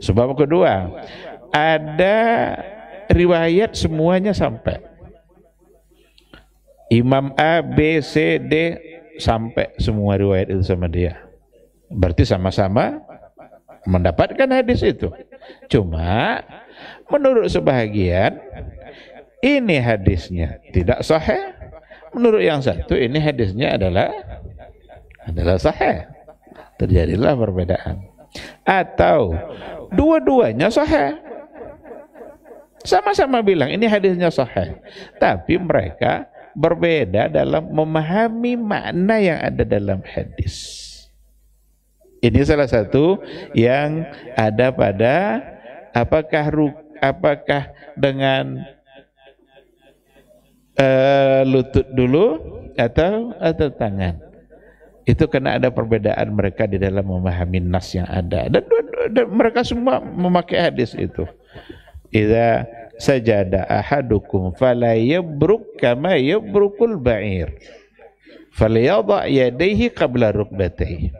Sebab kedua, ada riwayat semuanya sampai. Imam A, B, C, D sampai semua riwayat itu sama dia. Berarti sama-sama mendapatkan hadis itu. Cuma menurut sebahagian ini hadisnya tidak sahih. Menurut yang satu ini hadisnya adalah sahih. Terjadilah perbedaan. Atau dua-duanya sahih. Sama-sama bilang ini hadisnya sahih, tapi mereka berbeda dalam memahami makna yang ada dalam hadis. Ini salah satu yang ada pada apakah dengan lutut dulu atau tangan. Itu karena ada perbedaan mereka di dalam memahami nas yang ada. Dan mereka semua memakai hadis itu. Idza sajada ahadukum fala yabruk kama yabrukul ba'ir. Falyadha yadayhi qabla rukbatayhi.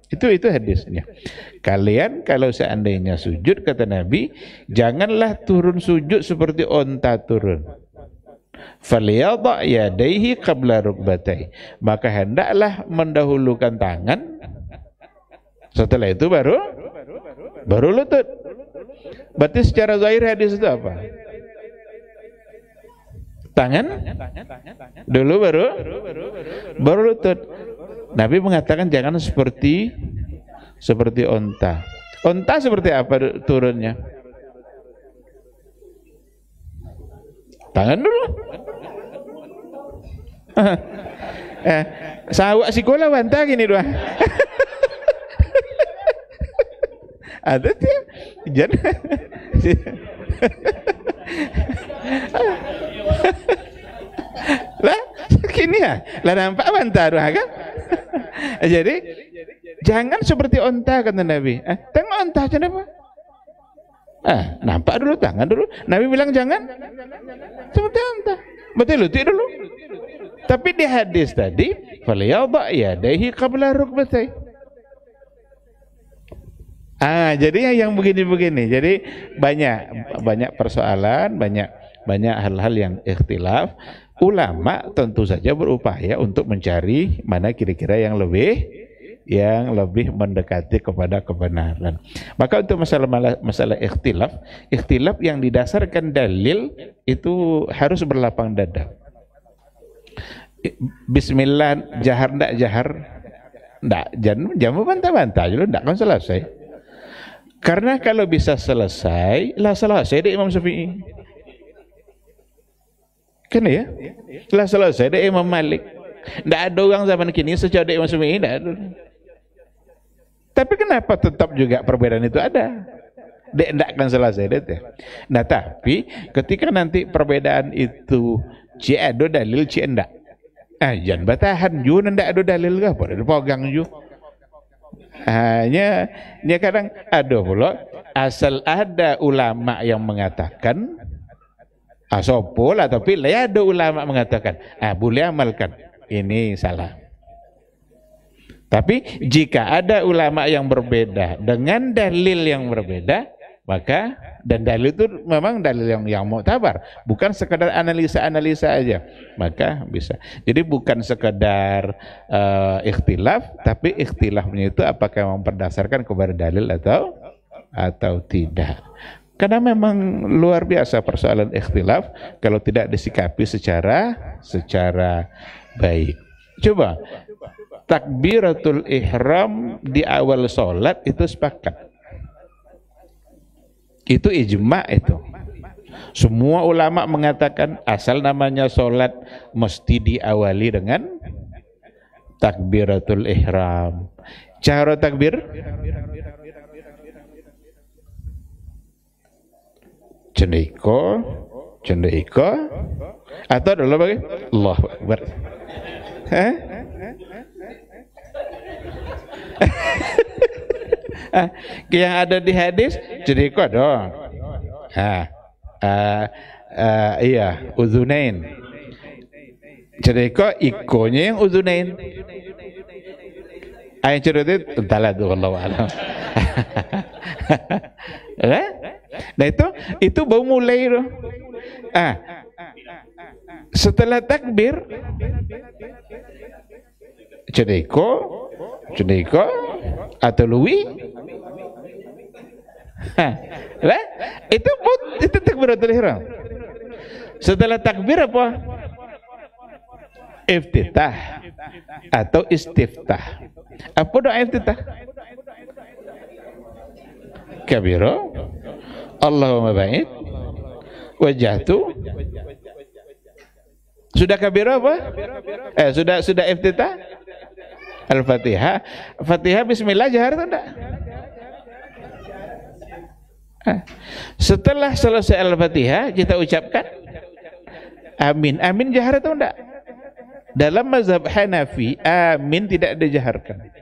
Itu hadisnya. Kalian kalau seandainya sujud, kata Nabi, janganlah turun sujud seperti onta turun. Falyadha yadayhi qabla rukbatayhi. Maka hendaklah mendahulukan tangan, setelah itu baru lutut. Berarti secara zahir hadis itu apa? Tangan dulu baru lutut. Nabi mengatakan jangan seperti onta. Onta seperti apa turunnya? Tangan dulu. Sawak sekolah bantah gini doang. Ada dia. Jangan. Lah, gini ya. Lah nampak bantah doang kan? Jadi jangan seperti onta kata Nabi. Tengok onta kenapa? Nampak dulu tangan dulu. Nabi bilang jangan seperti onta. Betul lutut dulu. Tapi di hadis tadi falyadha yadayhi qabla rukbatayhi. Jadi yang begini-begini. Jadi banyak persoalan, banyak hal-hal yang ikhtilaf. Ulama tentu saja berupaya untuk mencari mana kira-kira yang lebih mendekati kepada kebenaran. Maka untuk masalah ikhtilaf yang didasarkan dalil itu harus berlapang dada. Bismillah jahar ndak jahar ndak, jangan bantah-bantah dulu, ndak kan selesai. Karena kalau bisa selesai deh Imam Syafi'i. Kan ya? Lah selesai deh Imam Malik. Ndak ada orang zaman kini sejauh Imam Syafi'i, ndak ada. Tapi kenapa tetap juga perbedaan itu ada? Ndak akan selesai deh. Nah, tapi ketika nanti perbedaan itu ada dalil ndak. Jangan batahan ju ndak ada dalil ke apa pegang ju. Hanya kadang ada pula asal ada ulama yang mengatakan asopol atau pilih ada ulama mengatakan boleh amalkan, ini salah. Tapi jika ada ulama yang berbeda dengan dalil yang berbeda, maka dan dalil itu memang dalil yang muktabar, bukan sekadar analisa aja, maka bisa. Jadi bukan sekadar ikhtilaf, tapi ikhtilafnya itu apakah memang berdasarkan kepada dalil atau tidak. Karena memang luar biasa persoalan ikhtilaf kalau tidak disikapi secara baik. Coba takbiratul ihram di awal sholat itu sepakat. Itu ijma itu. Semua ulama mengatakan asal namanya sholat mesti diawali dengan takbiratul ihram. Cara takbir? Cendeiko atau dulu bagi Allahu Akbar. Yang ada di hadis cendeiko dong. Iya, uzunain. Cendeiko ikonya yang uzunain. Yang cerita itu entahlah tuh wallahu a'lam. Nah itu baru mulai loh. Setelah takbir cendeiko atau luwi. Itu takbiratul ihram. Setelah takbir apa? Iftitah atau istiftah. Apa doa iftitah? Kabiro Allahumma ba'id wajahtu. Sudah kabiro apa? Sudah iftitah? Al-Fatihah. Fatihah bismillah jahar atau enggak? Setelah selesai Al-Fatihah kita ucapkan amin. Amin jahar atau enggak? Dalam mazhab Hanafi amin tidak dijaharkan.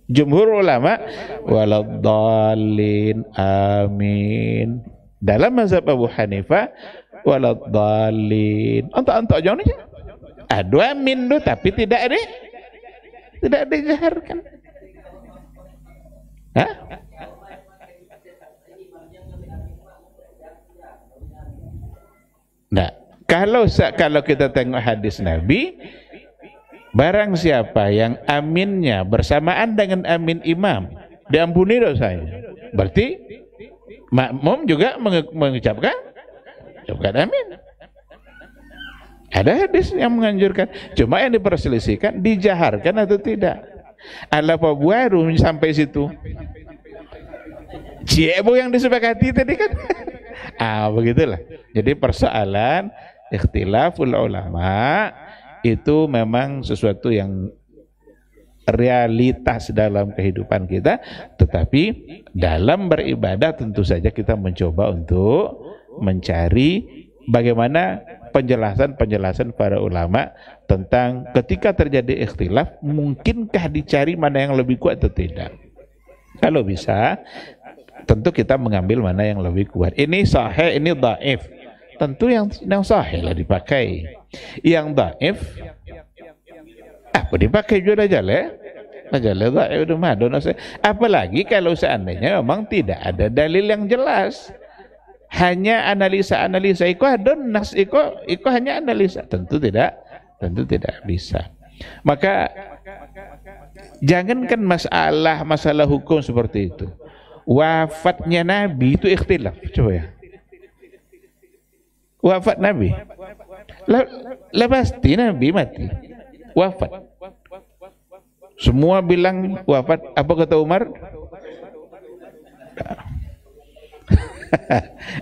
Jumhur ulama waladdallin amin. Dalam mazhab Abu Hanifah waladdallin. Antak jangan aja. Ada amin do tapi tidak dijaharkan. Nah, kalau kita tengok hadis Nabi, barang siapa yang aminnya bersamaan dengan amin imam, diampuni dosanya. Berarti makmum juga mengucapkan amin. Ada hadis yang menganjurkan. Cuma yang diperselisihkan dijaharkan atau tidak. Ala baru sampai situ. Ciebo yang disepakati tadi kan. Begitulah. Jadi persoalan ikhtilaful ulama itu memang sesuatu yang realitas dalam kehidupan kita, tetapi dalam beribadah tentu saja kita mencoba untuk mencari bagaimana penjelasan para ulama tentang ketika terjadi ikhtilaf, mungkinkah dicari mana yang lebih kuat atau tidak. Kalau bisa, tentu kita mengambil mana yang lebih kuat. Ini sahih, ini dhaif. tentu yang sahih lah dipakai. Yang dhaif apa dipakai juga jale. Jale dhaif itu mah apalagi kalau seandainya memang tidak ada dalil yang jelas. Hanya analisa-analisa iko ada nas iko hanya analisa, tentu tidak bisa. Maka jangankan masalah hukum seperti itu. Wafatnya Nabi itu ikhtilaf, coba ya. Wafat Nabi. Lah pasti Nabi mati. Wafat. Semua bilang wafat. Apa kata Umar?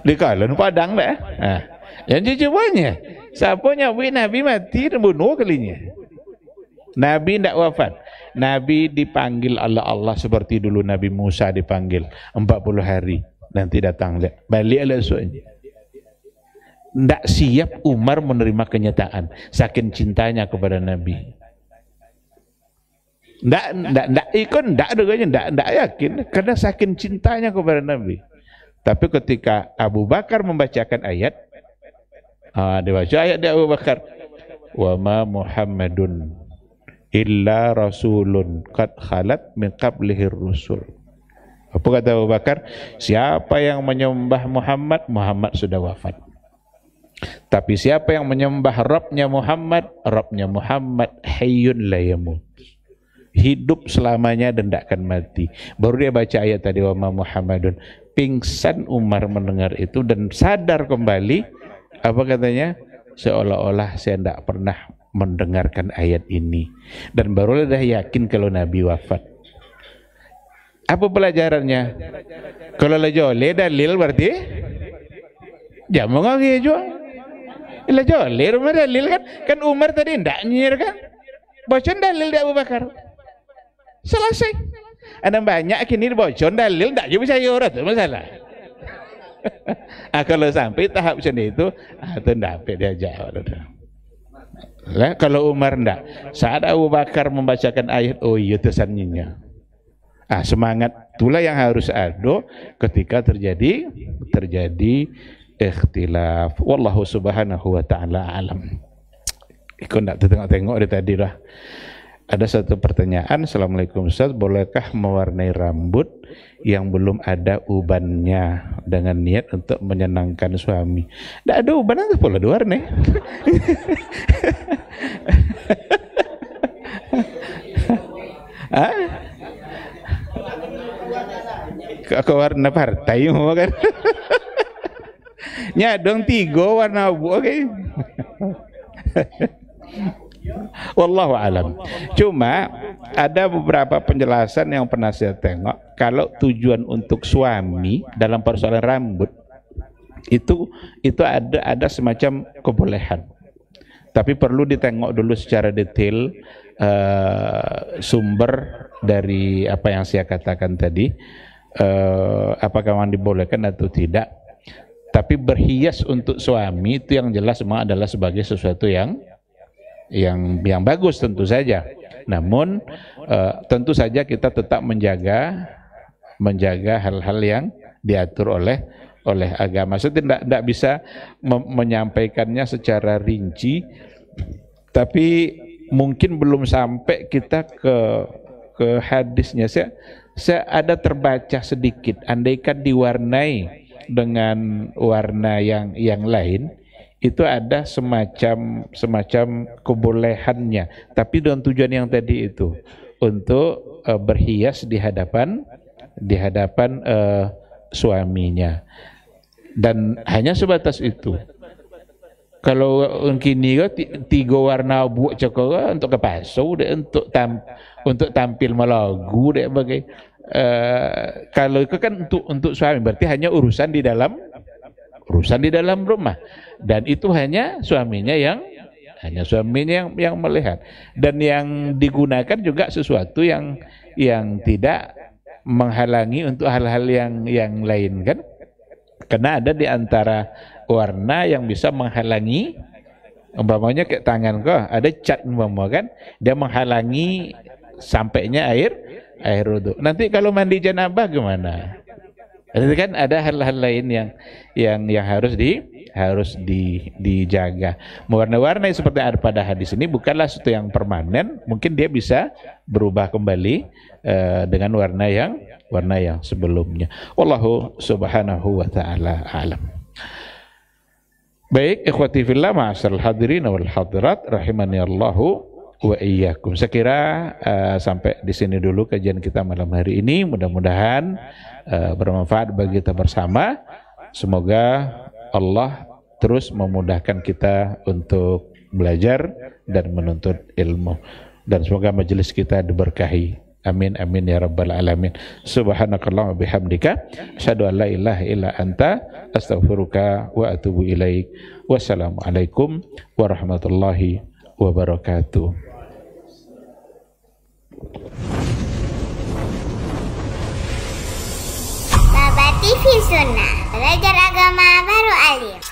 Di Kalon Padang dah. Yang cuma siapanya Nabi mati dan bunuh kalinya. Nabi tidak wafat. Nabi dipanggil Allah seperti dulu Nabi Musa dipanggil 40 hari. Nanti datang balik esoknya. Tidak siap Umar menerima kenyataan saking cintanya kepada Nabi. Tidak yakin karena saking cintanya kepada Nabi. Tapi ketika Abu Bakar membacakan ayat, dibaca ayat di Abu Bakar, wa ma Muhammadun illa rasulun qad khalat min qablihi rusul. Apa kata Abu Bakar? Siapa yang menyembah Muhammad, Muhammad sudah wafat. Tapi siapa yang menyembah Rabbnya Muhammad hayyun la yamut. Hidup selamanya dan tidak akan mati. Baru dia baca ayat tadi, wa ma Muhammadun. Pingsan Umar mendengar itu dan sadar kembali. Apa katanya? Seolah-olah saya tidak pernah mendengarkan ayat ini. Dan baru dah yakin kalau Nabi wafat. Apa pelajarannya? Kalau lajole dalil berarti jangan ngagi juga. Lajole rumah dalil kan Umar tadi tidak nyir kan? Baca dalil di Abu Bakar. Selesai. Ada banyak kini bocor dalil tak juga bisa orang tu masalah. Kalau sampai tahap macam itu, tu dapat dia jawab. Lah kalau Umar ndak, saat Abu Bakar membacakan ayat, oh iya tersaninya. Semangat itulah yang harus ada ketika terjadi ikhtilaf. Wallahu subhanahu wa ta'ala alam. Ikut ndak tengok-tengok dari tadi lah. Ada satu pertanyaan, Assalamualaikum Ustaz, bolehkah mewarnai rambut yang belum ada ubannya dengan niat untuk menyenangkan suami? Tidak ada uban, itu boleh diwarnai. Ke warna partai mau kan? Nyadong 3 warna abu, oke? Wallahu alam. Cuma ada beberapa penjelasan yang pernah saya tengok, kalau tujuan untuk suami dalam persoalan rambut itu ada semacam kebolehan. Tapi perlu ditengok dulu secara detail sumber dari apa yang saya katakan tadi, apakah memang dibolehkan atau tidak. Tapi berhias untuk suami itu yang jelas memang adalah sebagai sesuatu yang bagus tentu saja. Namun tentu saja kita tetap menjaga hal-hal yang diatur oleh agama. Saya tidak bisa menyampaikannya secara rinci, tapi mungkin belum sampai kita ke hadisnya. Saya ada terbaca sedikit, andaikan diwarnai dengan warna yang lain, itu ada semacam kebolehannya, tapi dengan tujuan yang tadi itu untuk berhias di hadapan suaminya, dan hanya sebatas itu. Kalau kini 3 warna buat cakap untuk kepasu deh, untuk tampil melagu deh bagai kalau itu kan untuk suami, berarti hanya urusan di dalam rumah, dan itu hanya suaminya yang melihat, dan yang digunakan juga sesuatu yang tidak menghalangi untuk hal-hal yang lain kan, karena ada di antara warna yang bisa menghalangi, umpamanya kayak tangan kau ada cat kan, dia menghalangi sampainya air wudu. Nanti kalau mandi janabah gimana? Itu kan ada hal-hal lain yang harus dijaga. Mewarna-warni seperti ada pada hadis ini bukanlah sesuatu yang permanen. Mungkin dia bisa berubah kembali dengan warna yang sebelumnya. Wallahu subhanahu wa ta'ala a'lam. Baik, ikhwati fillah, ma'asyiral hadirin wal hadirat rahimani Allahu wa iyyakum. Saya kira sampai di sini dulu kajian kita malam hari ini. Mudah-mudahan bermanfaat bagi kita bersama. Semoga Allah terus memudahkan kita untuk belajar dan menuntut ilmu, dan semoga majelis kita diberkahi. Amin amin ya rabbal alamin. Subhanakallahumma bihamdika asyhadu an la ilaha illa anta astaghfiruka wa atubu ilaik. Wassalamualaikum warahmatullahi wabarakatuh. Baba TV Sunnah, belajar agama baru alim.